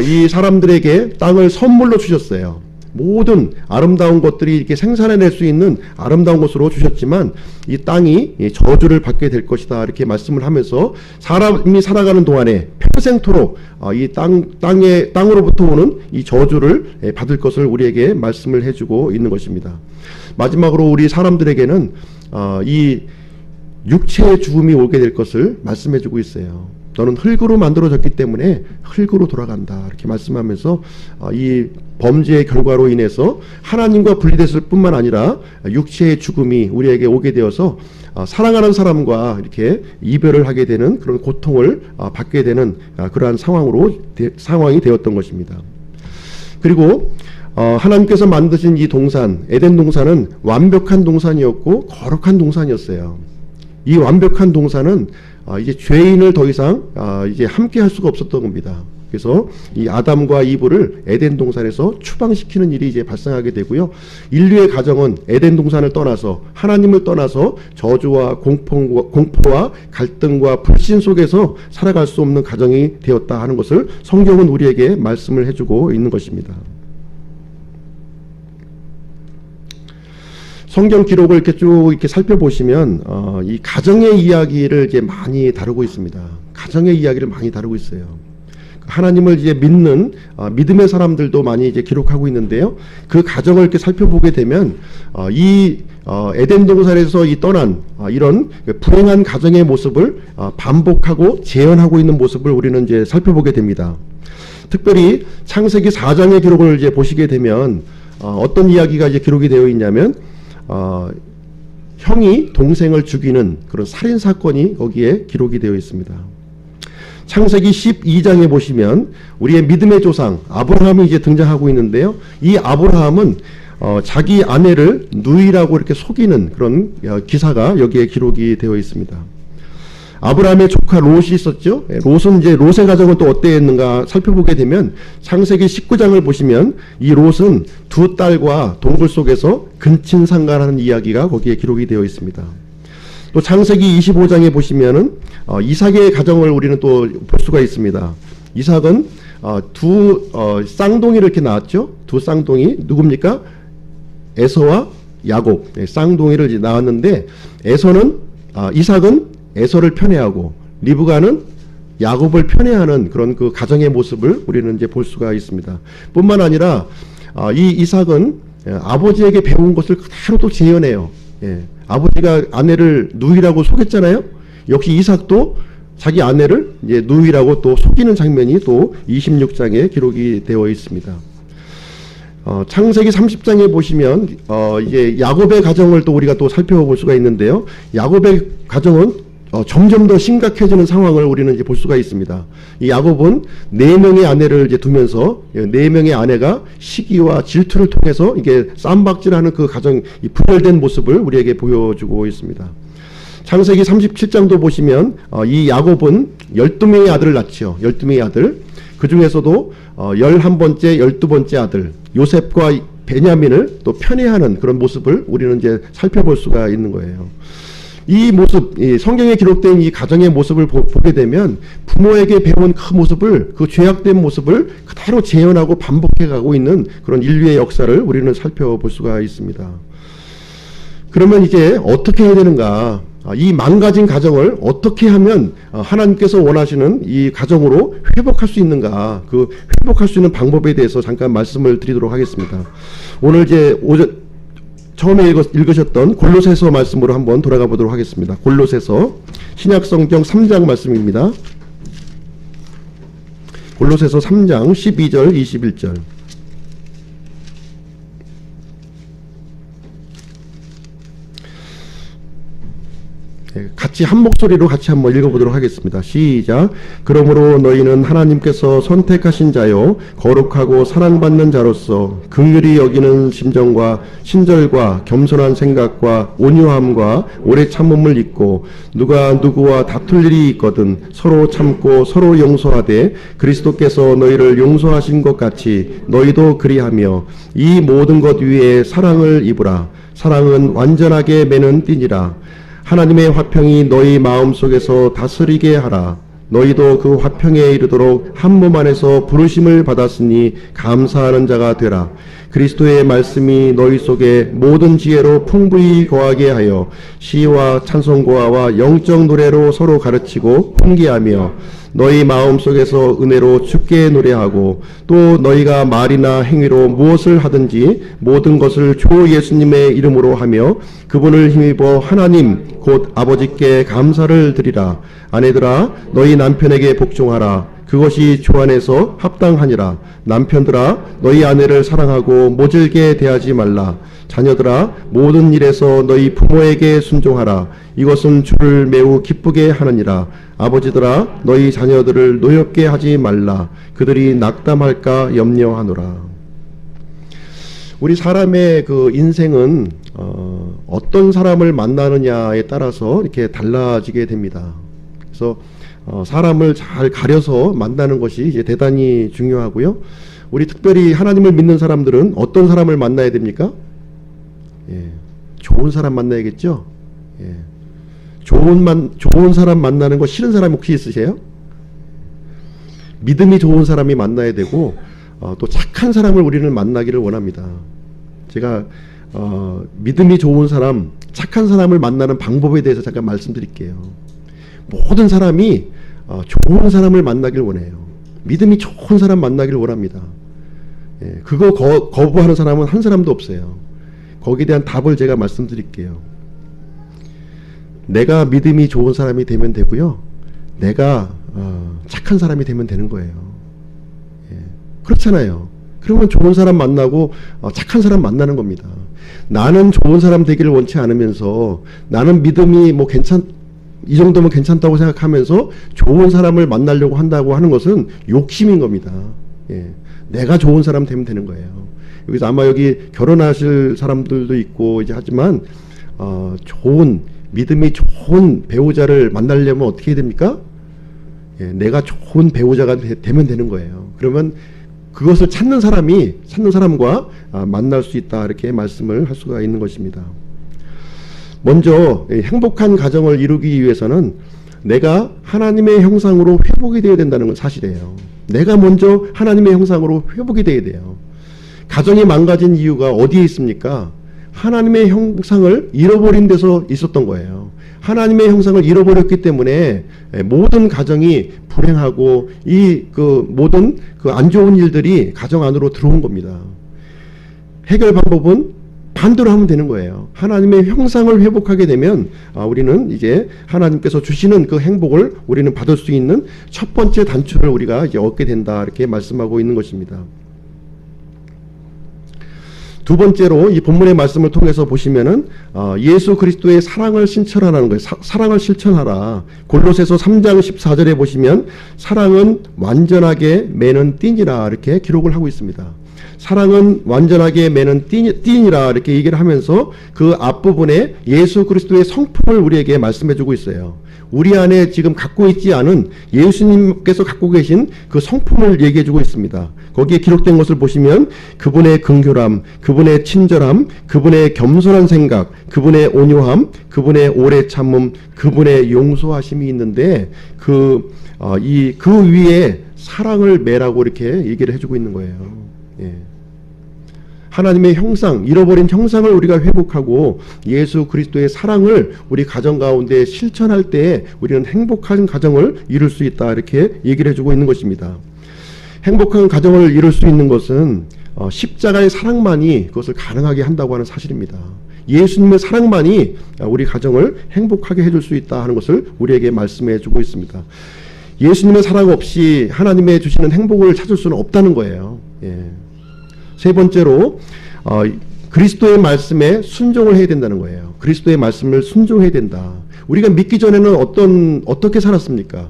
이 사람들에게 땅을 선물로 주셨어요. 모든 아름다운 것들이 이렇게 생산해낼 수 있는 아름다운 것으로 주셨지만 이 땅이 저주를 받게 될 것이다 이렇게 말씀을 하면서 사람이 살아가는 동안에 평생토록 이 땅으로부터 오는 이 저주를 받을 것을 우리에게 말씀을 해주고 있는 것입니다. 마지막으로 우리 사람들에게는 이 육체의 죽음이 오게 될 것을 말씀해주고 있어요. 너는 흙으로 만들어졌기 때문에 흙으로 돌아간다 이렇게 말씀하면서 이 범죄의 결과로 인해서 하나님과 분리됐을 뿐만 아니라 육체의 죽음이 우리에게 오게 되어서 사랑하는 사람과 이렇게 이별을 하게 되는 그런 고통을 받게 되는 그러한 상황이 되었던 것입니다. 그리고 하나님께서 만드신 이 동산, 에덴 동산은 완벽한 동산이었고 거룩한 동산이었어요. 이 완벽한 동산은 이제 죄인을 더 이상 이제 함께 할 수가 없었던 겁니다. 그래서 이 아담과 이브를 에덴 동산에서 추방시키는 일이 이제 발생하게 되고요. 인류의 가정은 에덴 동산을 떠나서 하나님을 떠나서 저주와 공포와 갈등과 불신 속에서 살아갈 수 없는 가정이 되었다 하는 것을 성경은 우리에게 말씀을 해주고 있는 것입니다. 성경 기록을 이렇게 쭉 이렇게 살펴보시면 이 가정의 이야기를 이제 많이 다루고 있습니다. 가정의 이야기를 많이 다루고 있어요. 하나님을 이제 믿는 믿음의 사람들도 많이 이제 기록하고 있는데요. 그 가정을 이렇게 살펴보게 되면 이 에덴 동산에서 떠난 이런 불행한 가정의 모습을 반복하고 재현하고 있는 모습을 우리는 이제 살펴보게 됩니다. 특별히 창세기 4장의 기록을 이제 보시게 되면 어떤 이야기가 이제 기록이 되어 있냐면 형이 동생을 죽이는 그런 살인 사건이 거기에 기록이 되어 있습니다. 창세기 12장에 보시면 우리의 믿음의 조상 아브라함이 이제 등장하고 있는데요. 이 아브라함은 자기 아내를 누이라고 이렇게 속이는 그런 기사가 여기에 기록이 되어 있습니다. 아브라함의 조카 롯이 있었죠. 롯은 이제 롯의 가정은 또 어땠는가 살펴보게 되면 창세기 19장을 보시면 이 롯은 두 딸과 동굴 속에서 근친상간하는 이야기가 거기에 기록이 되어 있습니다. 또 창세기 25장에 보시면은 이삭의 가정을 우리는 또 볼 수가 있습니다. 이삭은 두 쌍둥이를 이렇게 낳았죠. 두 쌍둥이 누굽니까? 에서와 야곱, 쌍둥이를 이제 낳았는데 이삭은 에서를 편애하고 리브가는 야곱을 편애하는 그런 그 가정의 모습을 우리는 이제 볼 수가 있습니다. 뿐만 아니라 이 이삭은 아버지에게 배운 것을 그대로 또 재현해요. 아버지가 아내를 누이라고 속였잖아요. 역시 이삭도 자기 아내를 이제 누이라고 또 속이는 장면이 또 26장에 기록이 되어 있습니다. 창세기 30장에 보시면 이제 야곱의 가정을 또 우리가 또 살펴볼 수가 있는데요. 야곱의 가정은 점점 더 심각해지는 상황을 우리는 이제 볼 수가 있습니다. 이 야곱은 4명의 아내를 이제 두면서 4명의 아내가 시기와 질투를 통해서 이게 쌈박질하는 그 가정, 이 분열된 모습을 우리에게 보여주고 있습니다. 창세기 37장도 보시면 이 야곱은 12명의 아들을 낳지요. 12명의 아들. 그 중에서도 11번째, 12번째 아들 요셉과 베냐민을 또 편애하는 그런 모습을 우리는 이제 살펴볼 수가 있는 거예요. 이 모습, 성경에 기록된 이 가정의 모습을 보게 되면 부모에게 배운 그 모습을, 그 죄악된 모습을 그대로 재현하고 반복해 가고 있는 그런 인류의 역사를 우리는 살펴볼 수가 있습니다. 그러면 이제 어떻게 해야 되는가? 이 망가진 가정을 어떻게 하면 하나님께서 원하시는 이 가정으로 회복할 수 있는가? 그 회복할 수 있는 방법에 대해서 잠깐 말씀을 드리도록 하겠습니다. 오늘 이제 처음에 읽으셨던 골로새서 말씀으로 한번 돌아가 보도록 하겠습니다. 골로새서 신약성경 3장 말씀입니다. 골로새서 3장 12절 21절. 같이 한 목소리로 같이 한번 읽어보도록 하겠습니다. 시작. 그러므로 너희는 하나님께서 선택하신 자요 거룩하고 사랑받는 자로서 긍휼히 여기는 심정과 친절과 겸손한 생각과 온유함과 오래 참음을 잊고 누가 누구와 다툴 일이 있거든 서로 참고 서로 용서하되 그리스도께서 너희를 용서하신 것 같이 너희도 그리하며 이 모든 것 위에 사랑을 입으라. 사랑은 완전하게 매는 띠니라. 하나님의 화평이 너희 마음속에서 다스리게 하라. 너희도 그 화평에 이르도록 한 몸 안에서 부르심을 받았으니 감사하는 자가 되라. 그리스도의 말씀이 너희 속에 모든 지혜로 풍부히 거하게 하여 시와 찬송고와 영적 노래로 서로 가르치고 훈계하며 너희 마음속에서 은혜로 주께 노래하고 또 너희가 말이나 행위로 무엇을 하든지 모든 것을 주 예수님의 이름으로 하며 그분을 힘입어 하나님 곧 아버지께 감사를 드리라. 아내들아 너희 남편에게 복종하라. 그것이 주 안에서 합당하니라. 남편들아 너희 아내를 사랑하고 모질게 대하지 말라. 자녀들아 모든 일에서 너희 부모에게 순종하라. 이것은 주를 매우 기쁘게 하느니라. 아버지들아 너희 자녀들을 노엽게 하지 말라. 그들이 낙담할까 염려하노라. 우리 사람의 그 인생은 어떤 사람을 만나느냐에 따라서 이렇게 달라지게 됩니다. 그래서 사람을 잘 가려서 만나는 것이 이제 대단히 중요하고요. 우리 특별히 하나님을 믿는 사람들은 어떤 사람을 만나야 됩니까? 좋은 사람 만나야겠죠. 좋은 사람 만나는 거 싫은 사람 혹시 있으세요? 믿음이 좋은 사람이 만나야 되고 또 착한 사람을 우리는 만나기를 원합니다. 제가 믿음이 좋은 사람, 착한 사람을 만나는 방법에 대해서 잠깐 말씀드릴게요. 모든 사람이 좋은 사람을 만나길 원해요. 믿음이 좋은 사람 만나길 원합니다. 그거 거부하는 사람은 한 사람도 없어요. 거기에 대한 답을 제가 말씀드릴게요. 내가 믿음이 좋은 사람이 되면 되고요. 내가 착한 사람이 되면 되는 거예요. 그렇잖아요. 그러면 좋은 사람 만나고 착한 사람 만나는 겁니다. 나는 좋은 사람 되기를 원치 않으면서 나는 믿음이 뭐 이 정도면 괜찮다고 생각하면서 좋은 사람을 만나려고 한다고 하는 것은 욕심인 겁니다. 내가 좋은 사람 되면 되는 거예요. 여기서 아마 여기 결혼하실 사람들도 있고 이제 하지만 좋은 믿음이 좋은 배우자를 만나려면 어떻게 해야 됩니까? 내가 좋은 배우자가 되면 되는 거예요. 그러면 그것을 찾는 사람과 만날 수 있다, 이렇게 말씀을 할 수가 있는 것입니다. 먼저 행복한 가정을 이루기 위해서는 내가 하나님의 형상으로 회복이 되어야 된다는 건 사실이에요. 내가 먼저 하나님의 형상으로 회복이 되어야 돼요. 가정이 망가진 이유가 어디에 있습니까? 하나님의 형상을 잃어버린 데서 있었던 거예요. 하나님의 형상을 잃어버렸기 때문에 모든 가정이 불행하고 모든 안 좋은 일들이 가정 안으로 들어온 겁니다. 해결 방법은 반대로 하면 되는 거예요. 하나님의 형상을 회복하게 되면 우리는 이제 하나님께서 주시는 그 행복을 우리는 받을 수 있는 첫 번째 단추를 우리가 이제 얻게 된다, 이렇게 말씀하고 있는 것입니다. 두 번째로 이 본문의 말씀을 통해서 보시면은 예수 그리스도의 사랑을 실천하라는 거예요. 사랑을 실천하라. 골로새서 3장 14절에 보시면 사랑은 완전하게 매는 띠니라, 이렇게 기록을 하고 있습니다. 사랑은 완전하게 매는 띠니라, 이렇게 얘기를 하면서 그 앞부분에 예수 그리스도의 성품을 우리에게 말씀해주고 있어요. 우리 안에 지금 갖고 있지 않은 예수님께서 갖고 계신 그 성품을 얘기해주고 있습니다. 거기에 기록된 것을 보시면 그분의 긍휼함, 그분의 친절함, 그분의 겸손한 생각, 그분의 온유함, 그분의 오래 참음, 그분의 용서하심이 있는데 그 위에 사랑을 매라고 이렇게 얘기를 해주고 있는 거예요. 하나님의 형상, 잃어버린 형상을 우리가 회복하고 예수 그리스도의 사랑을 우리 가정 가운데 실천할 때 우리는 행복한 가정을 이룰 수 있다, 이렇게 얘기를 해주고 있는 것입니다. 행복한 가정을 이룰 수 있는 것은 십자가의 사랑만이 그것을 가능하게 한다고 하는 사실입니다. 예수님의 사랑만이 우리 가정을 행복하게 해줄 수 있다 하는 것을 우리에게 말씀해 주고 있습니다. 예수님의 사랑 없이 하나님의 주시는 행복을 찾을 수는 없다는 거예요. 세 번째로 그리스도의 말씀에 순종을 해야 된다는 거예요. 그리스도의 말씀을 순종해야 된다. 우리가 믿기 전에는 어떻게 살았습니까?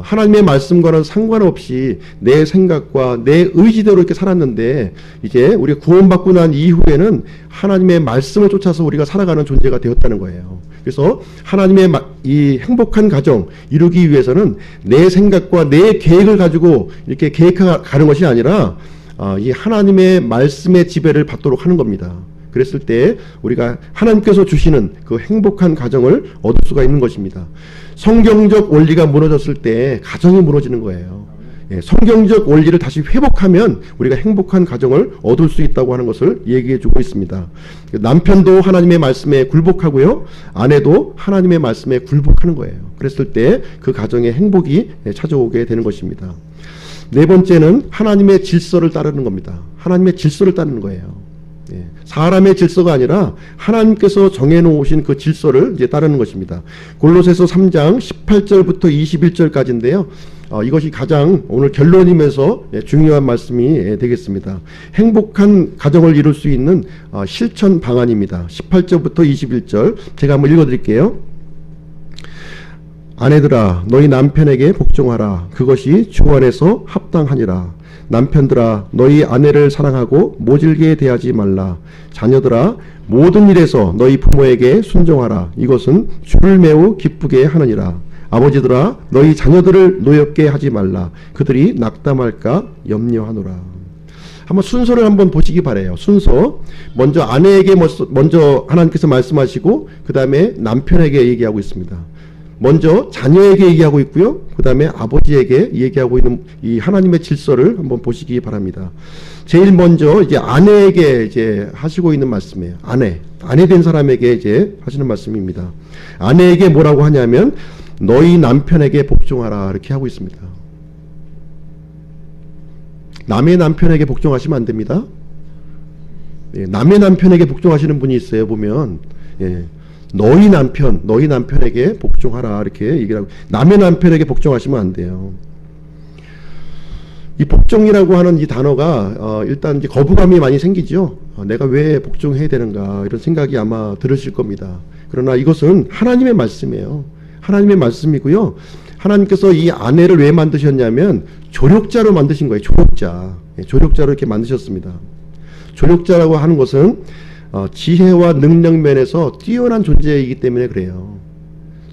하나님의 말씀과는 상관없이 내 생각과 내 의지대로 이렇게 살았는데, 이제 우리가 구원받고 난 이후에는 하나님의 말씀을 쫓아서 우리가 살아가는 존재가 되었다는 거예요. 그래서 하나님의 이 행복한 가정 이루기 위해서는 내 생각과 내 계획을 가지고 이렇게 계획하는 것이 아니라 이 하나님의 말씀의 지배를 받도록 하는 겁니다. 그랬을 때 우리가 하나님께서 주시는 그 행복한 가정을 얻을 수가 있는 것입니다. 성경적 원리가 무너졌을 때 가정이 무너지는 거예요. 성경적 원리를 다시 회복하면 우리가 행복한 가정을 얻을 수 있다고 하는 것을 얘기해 주고 있습니다. 남편도 하나님의 말씀에 굴복하고요, 아내도 하나님의 말씀에 굴복하는 거예요. 그랬을 때 그 가정에 행복이 찾아오게 되는 것입니다. 네 번째는 하나님의 질서를 따르는 겁니다. 하나님의 질서를 따르는 거예요. 사람의 질서가 아니라 하나님께서 정해놓으신 그 질서를 이제 따르는 것입니다. 골로새서 3장 18절부터 21절까지인데요. 이것이 가장 오늘 결론이면서 중요한 말씀이 되겠습니다. 행복한 가정을 이룰 수 있는 실천 방안입니다. 18절부터 21절 제가 한번 읽어드릴게요. 아내들아, 너희 남편에게 복종하라. 그것이 주 안에서 합당하니라. 남편들아, 너희 아내를 사랑하고 모질게 대하지 말라. 자녀들아, 모든 일에서 너희 부모에게 순종하라. 이것은 주를 매우 기쁘게 하느니라. 아버지들아, 너희 자녀들을 노엽게 하지 말라. 그들이 낙담할까 염려하노라. 한번 순서를 한번 보시기 바래요. 순서. 먼저 아내에게 먼저 하나님께서 말씀하시고 그 다음에 남편에게 얘기하고 있습니다. 먼저 자녀에게 얘기하고 있고요, 그 다음에 아버지에게 얘기하고 있는 이 하나님의 질서를 한번 보시기 바랍니다. 제일 먼저 이제 아내에게 이제 하시고 있는 말씀이에요. 아내 된 사람에게 이제 하시는 말씀입니다. 아내에게 뭐라고 하냐면 너희 남편에게 복종하라, 이렇게 하고 있습니다. 남의 남편에게 복종하시면 안 됩니다. 남의 남편에게 복종하시는 분이 있어요, 보면. 너희 남편에게 복종하라, 이렇게 얘기를 하고, 남의 남편에게 복종하시면 안 돼요. 이 복종이라고 하는 이 단어가 일단 이제 거부감이 많이 생기죠. 내가 왜 복종해야 되는가, 이런 생각이 아마 들으실 겁니다. 그러나 이것은 하나님의 말씀이에요. 하나님의 말씀이고요. 하나님께서 이 아내를 왜 만드셨냐면 조력자로 만드신 거예요. 조력자로 이렇게 만드셨습니다. 조력자라고 하는 것은 지혜와 능력 면에서 뛰어난 존재이기 때문에 그래요.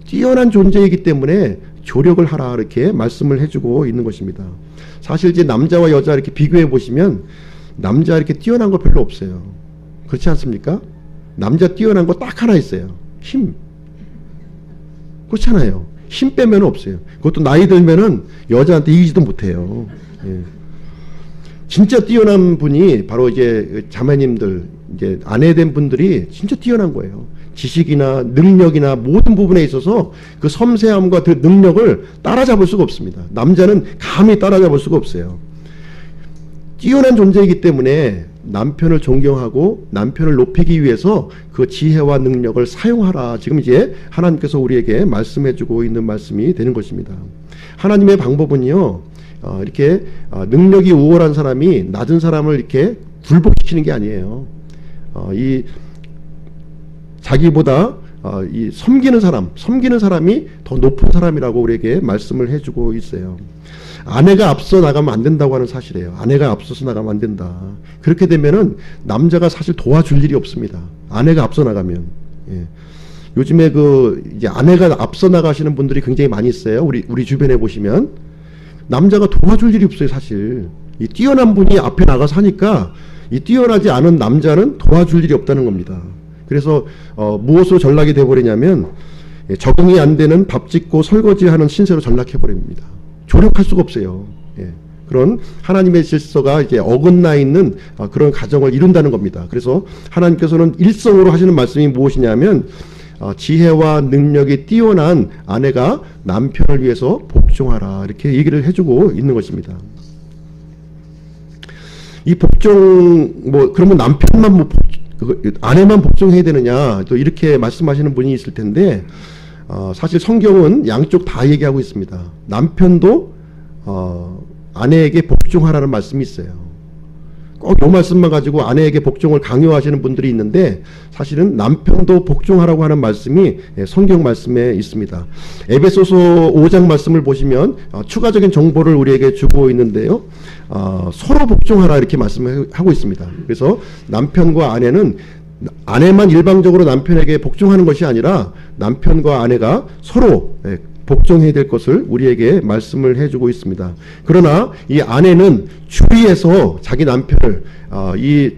뛰어난 존재이기 때문에 조력을 하라 이렇게 말씀을 해주고 있는 것입니다. 사실 이제 남자와 여자 이렇게 비교해 보시면 남자 이렇게 뛰어난 거 별로 없어요. 그렇지 않습니까? 남자 뛰어난 거 딱 하나 있어요. 힘. 그렇잖아요. 힘 빼면 없어요. 그것도 나이 들면은 여자한테 이기지도 못해요. 예. 진짜 뛰어난 분이 바로 이제 자매님들, 이제 아내 된 분들이 진짜 뛰어난 거예요. 지식이나 능력이나 모든 부분에 있어서 그 섬세함과 그 능력을 따라잡을 수가 없습니다. 남자는 감히 따라잡을 수가 없어요. 뛰어난 존재이기 때문에 남편을 존경하고 남편을 높이기 위해서 그 지혜와 능력을 사용하라. 지금 이제 하나님께서 우리에게 말씀해주고 있는 말씀이 되는 것입니다. 하나님의 방법은요, 이렇게 능력이 우월한 사람이 낮은 사람을 이렇게 굴복시키는 게 아니에요. 이 자기보다 이 섬기는 사람이 더 높은 사람이라고 우리에게 말씀을 해주고 있어요. 아내가 앞서 나가면 안 된다고 하는 사실이에요. 아내가 앞서서 나가면 안 된다. 그렇게 되면은 남자가 사실 도와줄 일이 없습니다. 아내가 앞서 나가면. 예. 요즘에 이제 아내가 앞서 나가시는 분들이 굉장히 많이 있어요. 우리 주변에 보시면 남자가 도와줄 일이 없어요, 사실. 이 뛰어난 분이 앞에 나가서 하니까 이 뛰어나지 않은 남자는 도와줄 일이 없다는 겁니다. 그래서 무엇으로 전락이 돼버리냐면 적응이 안 되는 밥 짓고 설거지하는 신세로 전락해 버립니다. 조력할 수가 없어요. 예. 그런 하나님의 질서가 이제 어긋나 있는 그런 가정을 이룬다는 겁니다. 그래서 하나님께서는 일성으로 하시는 말씀이 무엇이냐면 지혜와 능력이 뛰어난 아내가 남편을 위해서 복종하라 이렇게 얘기를 해주고 있는 것입니다. 이 복종 그러면 남편만 아내만 복종해야 되느냐 또 이렇게 말씀하시는 분이 있을 텐데 사실 성경은 양쪽 다 얘기하고 있습니다. 남편도 아내에게 복종하라는 말씀이 있어요. 꼭 이 말씀만 가지고 아내에게 복종을 강요하시는 분들이 있는데 사실은 남편도 복종하라고 하는 말씀이 성경 말씀에 있습니다. 에베소서 5장 말씀을 보시면 추가적인 정보를 우리에게 주고 있는데요. 서로 복종하라 이렇게 말씀을 하고 있습니다. 그래서 남편과 아내만 일방적으로 남편에게 복종하는 것이 아니라 남편과 아내가 서로 복종해야 될 것을 우리에게 말씀을 해주고 있습니다. 그러나 이 아내는 주위에서 자기 남편을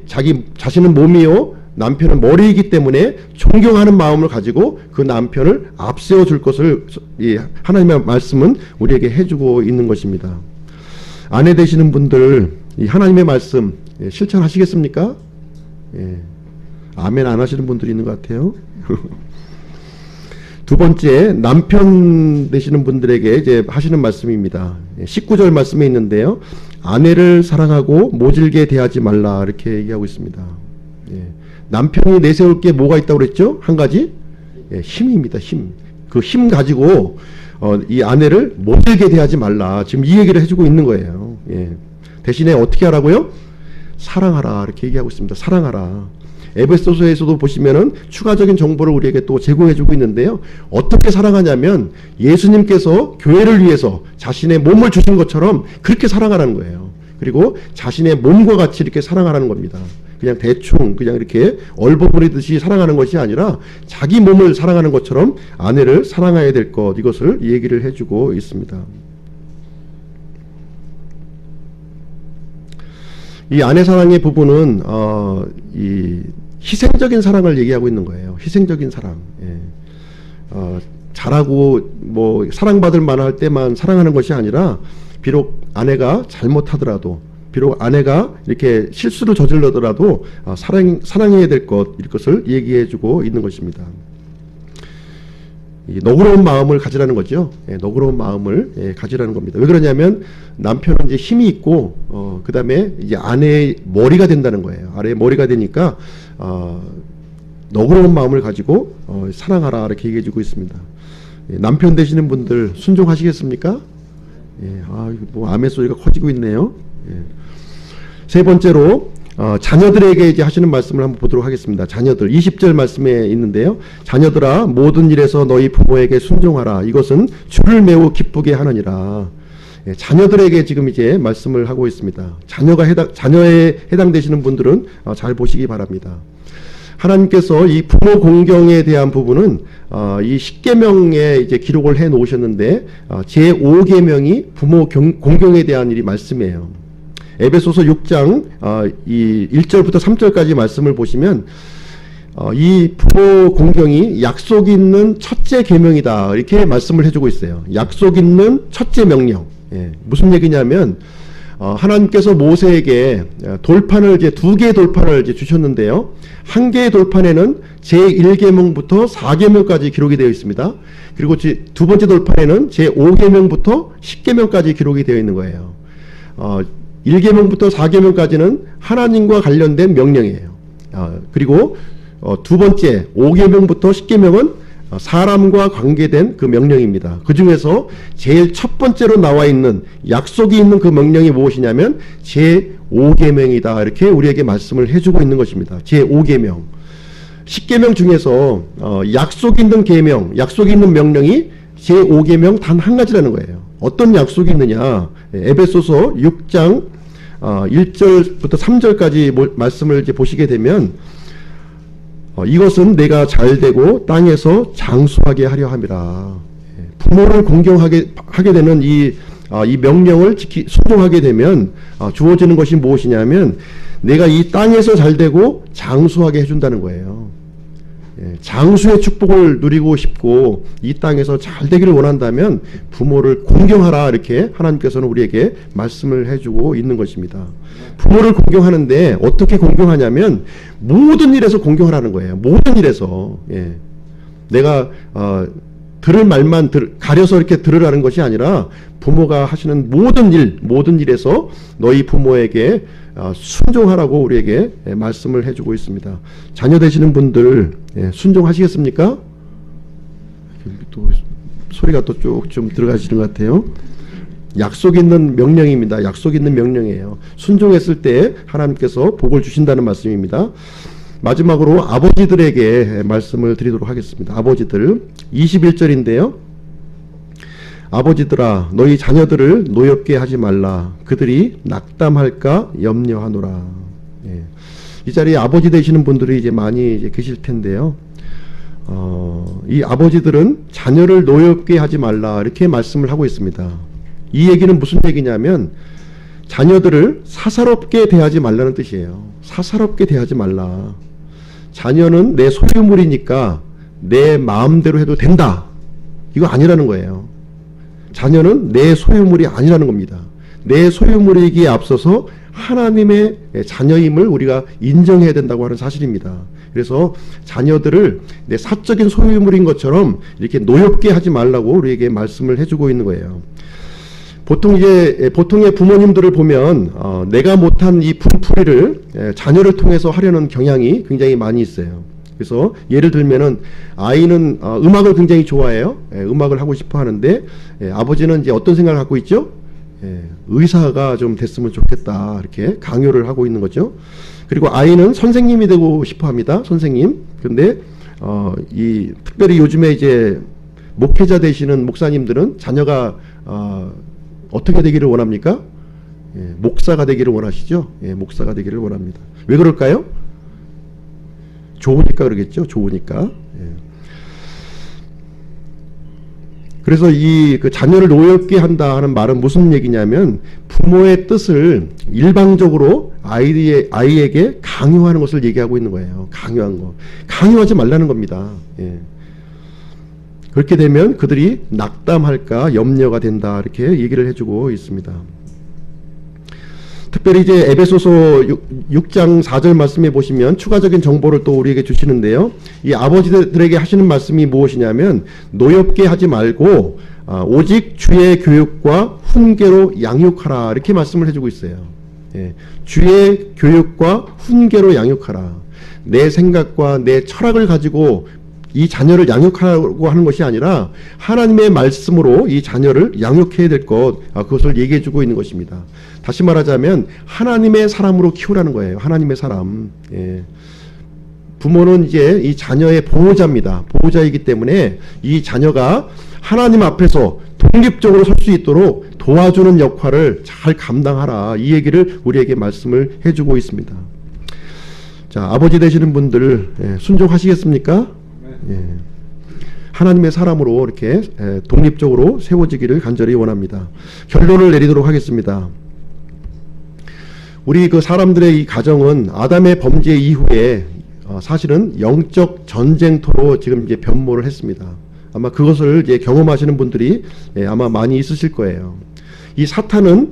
자기 자신은 몸이요 남편은 머리이기 때문에 존경하는 마음을 가지고 그 남편을 앞세워 줄 것을 이 하나님의 말씀은 우리에게 해주고 있는 것입니다. 아내 되시는 분들 이 하나님의 말씀 실천하시겠습니까? 예. 아멘 안 하시는 분들이 있는 것 같아요. 두 번째, 남편 되시는 분들에게 이제 하시는 말씀입니다. 19절 말씀에 있는데요. 아내를 사랑하고 모질게 대하지 말라 이렇게 얘기하고 있습니다. 예. 남편이 내세울 게 뭐가 있다고 그랬죠? 한 가지? 예, 힘입니다. 힘. 그 힘 가지고 이 아내를 모질게 대하지 말라. 지금 이 얘기를 해주고 있는 거예요. 예. 대신에 어떻게 하라고요? 사랑하라 이렇게 얘기하고 있습니다. 사랑하라. 에베소서에서도 보시면은 추가적인 정보를 우리에게 또 제공해주고 있는데요. 어떻게 사랑하냐면 예수님께서 교회를 위해서 자신의 몸을 주신 것처럼 그렇게 사랑하라는 거예요. 그리고 자신의 몸과 같이 이렇게 사랑하라는 겁니다. 그냥 대충 그냥 이렇게 얼버무리듯이 사랑하는 것이 아니라 자기 몸을 사랑하는 것처럼 아내를 사랑해야 될 것 이것을 얘기를 해주고 있습니다. 이 아내 사랑의 부분은 이 희생적인 사랑을 얘기하고 있는 거예요. 희생적인 사랑. 예. 잘하고 사랑받을 만할 때만 사랑하는 것이 아니라 비록 아내가 잘못하더라도 비록 아내가 이렇게 실수를 저질러더라도 사랑해야 될 것 이것을 얘기해주고 있는 것입니다. 너그러운 마음을 가지라는 거죠. 예, 너그러운 마음을 가지라는 겁니다. 왜 그러냐면 남편은 이제 힘이 있고 그 다음에 이제 아내의 머리가 된다는 거예요. 아내의 머리가 되니까 너그러운 마음을 가지고 사랑하라 이렇게 얘기해주고 있습니다. 예, 남편 되시는 분들 순종하시겠습니까? 예, 아멘 소리가 커지고 있네요. 예. 세 번째로 자녀들에게 이제 하시는 말씀을 한번 보도록 하겠습니다. 자녀들 20절 말씀에 있는데요. 자녀들아 모든 일에서 너희 부모에게 순종하라. 이것은 주를 매우 기쁘게 하느니라. 예, 자녀들에게 지금 이제 말씀을 하고 있습니다. 자녀에 해당되시는 분들은 잘 보시기 바랍니다. 하나님께서 이 부모 공경에 대한 부분은 이 십계명에 이제 기록을 해 놓으셨는데 제 5계명이 부모 공경에 대한 일이 말씀이에요. 에베소서 6장 이 1절부터 3절까지 말씀을 보시면 이 부모 공경이 약속 있는 첫째 계명이다 이렇게 말씀을 해주고 있어요. 약속 있는 첫째 명령. 예, 무슨 얘기냐면 하나님께서 모세에게 돌판을 이제 2개의 돌판을 이제 주셨는데요. 한 개의 돌판에는 제1계명부터 4계명까지 기록이 되어 있습니다. 그리고 두 번째 돌판에는 제5계명부터 10계명까지 기록이 되어 있는 거예요. 1계명부터 4계명까지는 하나님과 관련된 명령이에요. 그리고 두 번째 5계명부터 10계명은 사람과 관계된 그 명령입니다. 그 중에서 제일 첫 번째로 나와 있는 약속이 있는 그 명령이 무엇이냐면 제5계명이다 이렇게 우리에게 말씀을 해주고 있는 것입니다. 제5계명. 10계명 중에서 약속이 있는 계명, 약속이 있는 명령이 제5계명 단 한 가지라는 거예요. 어떤 약속이 있느냐? 에베소서 6장 1절부터 3절까지 말씀을 이제 보시게 되면 이것은 내가 잘되고 땅에서 장수하게 하려 함이라. 부모를 공경하게 하게 되는 이 명령을 순종하게 되면 주어지는 것이 무엇이냐면 내가 이 땅에서 잘되고 장수하게 해준다는 거예요. 장수의 축복을 누리고 싶고 이 땅에서 잘 되기를 원한다면 부모를 공경하라 이렇게 하나님께서는 우리에게 말씀을 해주고 있는 것입니다. 부모를 공경하는데 어떻게 공경하냐면 모든 일에서 공경하라는 거예요. 모든 일에서. 내가 들을 말만 가려서 이렇게 들으라는 것이 아니라 부모가 하시는 모든 일에서 너희 부모에게 순종하라고 우리에게 말씀을 해주고 있습니다. 자녀 되시는 분들 순종하시겠습니까? 또 소리가 또 쭉 좀 들어가시는 것 같아요. 약속 있는 명령입니다. 약속 있는 명령이에요. 순종했을 때 하나님께서 복을 주신다는 말씀입니다. 마지막으로 아버지들에게 말씀을 드리도록 하겠습니다. 아버지들 21절인데요. 아버지들아 너희 자녀들을 노엽게 하지 말라. 그들이 낙담할까 염려하노라. 이 자리에 아버지 되시는 분들이 이제 많이 이제 계실 텐데요. 이 아버지들은 자녀를 노엽게 하지 말라 이렇게 말씀을 하고 있습니다. 이 얘기는 무슨 얘기냐면 자녀들을 사사롭게 대하지 말라는 뜻이에요. 사사롭게 대하지 말라. 자녀는 내 소유물이니까 내 마음대로 해도 된다. 이거 아니라는 거예요. 자녀는 내 소유물이 아니라는 겁니다. 내 소유물이기에 앞서서 하나님의 자녀임을 우리가 인정해야 된다고 하는 사실입니다. 그래서 자녀들을 내 사적인 소유물인 것처럼 이렇게 노엽게 하지 말라고 우리에게 말씀을 해주고 있는 거예요. 보통의 부모님들을 보면 내가 못한 이 분풀이를 자녀를 통해서 하려는 경향이 굉장히 많이 있어요. 그래서 예를 들면은 아이는 음악을 굉장히 좋아해요. 음악을 하고 싶어 하는데 아버지는 이제 어떤 생각을 갖고 있죠? 의사가 좀 됐으면 좋겠다 이렇게 강요를 하고 있는 거죠. 그리고 아이는 선생님이 되고 싶어 합니다. 선생님. 근데 특별히 요즘에 이제 목회자 되시는 목사님들은 자녀가 어떻게 되기를 원합니까? 목사가 되기를 원하시죠? 목사가 되기를 원합니다. 왜 그럴까요? 좋으니까 그러겠죠? 좋으니까. 그래서 그 자녀를 노엽게 한다 하는 말은 무슨 얘기냐면 부모의 뜻을 일방적으로 아이에게 강요하는 것을 얘기하고 있는 거예요. 강요한 거. 강요하지 말라는 겁니다. 그렇게 되면 그들이 낙담할까 염려가 된다 이렇게 얘기를 해주고 있습니다. 특별히 이제 에베소서 6장 4절 말씀에 보시면 추가적인 정보를 또 우리에게 주시는데요. 이 아버지들에게 하시는 말씀이 무엇이냐면 노엽게 하지 말고 오직 주의 교육과 훈계로 양육하라 이렇게 말씀을 해주고 있어요. 주의 교육과 훈계로 양육하라. 내 생각과 내 철학을 가지고 이 자녀를 양육하라고 하는 것이 아니라 하나님의 말씀으로 이 자녀를 양육해야 될 것, 그것을 얘기해 주고 있는 것입니다. 다시 말하자면 하나님의 사람으로 키우라는 거예요. 하나님의 사람. 부모는 이제 이 자녀의 보호자입니다. 보호자이기 때문에 이 자녀가 하나님 앞에서 독립적으로 설 수 있도록 도와주는 역할을 잘 감당하라. 이 얘기를 우리에게 말씀을 해주고 있습니다. 자, 아버지 되시는 분들 순종하시겠습니까? 예. 하나님의 사람으로 이렇게 독립적으로 세워지기를 간절히 원합니다. 결론을 내리도록 하겠습니다. 우리 그 사람들의 이 가정은 아담의 범죄 이후에 사실은 영적 전쟁터로 지금 이제 변모를 했습니다. 아마 그것을 이제 경험하시는 분들이 아마 많이 있으실 거예요. 이 사탄은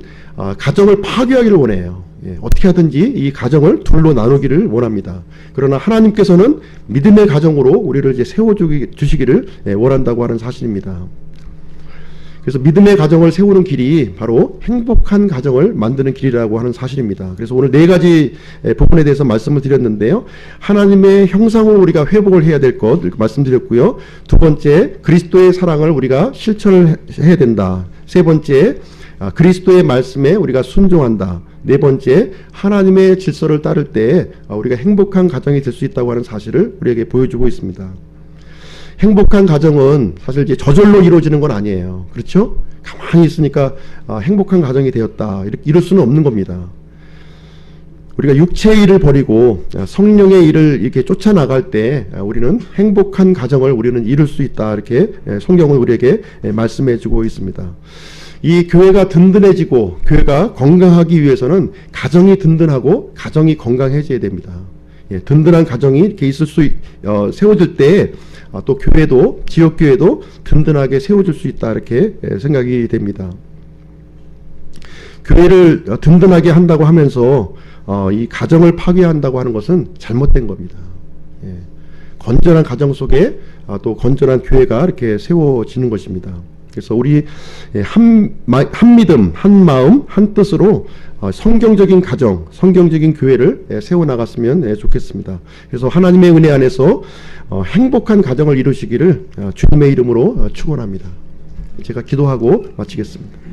가정을 파괴하기를 원해요. 어떻게 하든지 이 가정을 둘로 나누기를 원합니다. 그러나 하나님께서는 믿음의 가정으로 우리를 이제 세워주시기를 원한다고 하는 사실입니다. 그래서 믿음의 가정을 세우는 길이 바로 행복한 가정을 만드는 길이라고 하는 사실입니다. 그래서 오늘 4가지 부분에 대해서 말씀을 드렸는데요. 하나님의 형상으로 우리가 회복을 해야 될 것 말씀드렸고요. 2번째, 그리스도의 사랑을 우리가 실천을 해야 된다. 3번째, 그리스도의 말씀에 우리가 순종한다. 4번째, 하나님의 질서를 따를 때 우리가 행복한 가정이 될 수 있다고 하는 사실을 우리에게 보여주고 있습니다. 행복한 가정은 사실 이제 저절로 이루어지는 건 아니에요. 그렇죠? 가만히 있으니까 행복한 가정이 되었다. 이럴 수는 없는 겁니다. 우리가 육체의 일을 버리고 성령의 일을 이렇게 쫓아나갈 때 우리는 행복한 가정을 우리는 이룰 수 있다. 이렇게 성경은 우리에게 말씀해 주고 있습니다. 이 교회가 든든해지고 교회가 건강하기 위해서는 가정이 든든하고 가정이 건강해져야 됩니다. 든든한 가정이 이렇게 있을 수 세워질 때 또 교회도 지역 교회도 든든하게 세워질 수 있다 이렇게 생각이 됩니다. 교회를 든든하게 한다고 하면서 이 가정을 파괴한다고 하는 것은 잘못된 겁니다. 건전한 가정 속에 또 건전한 교회가 이렇게 세워지는 것입니다. 그래서 우리 한 믿음, 한 마음, 한 뜻으로 성경적인 가정, 성경적인 교회를 세워나갔으면 좋겠습니다. 그래서 하나님의 은혜 안에서 행복한 가정을 이루시기를 주님의 이름으로 축원합니다. 제가 기도하고 마치겠습니다.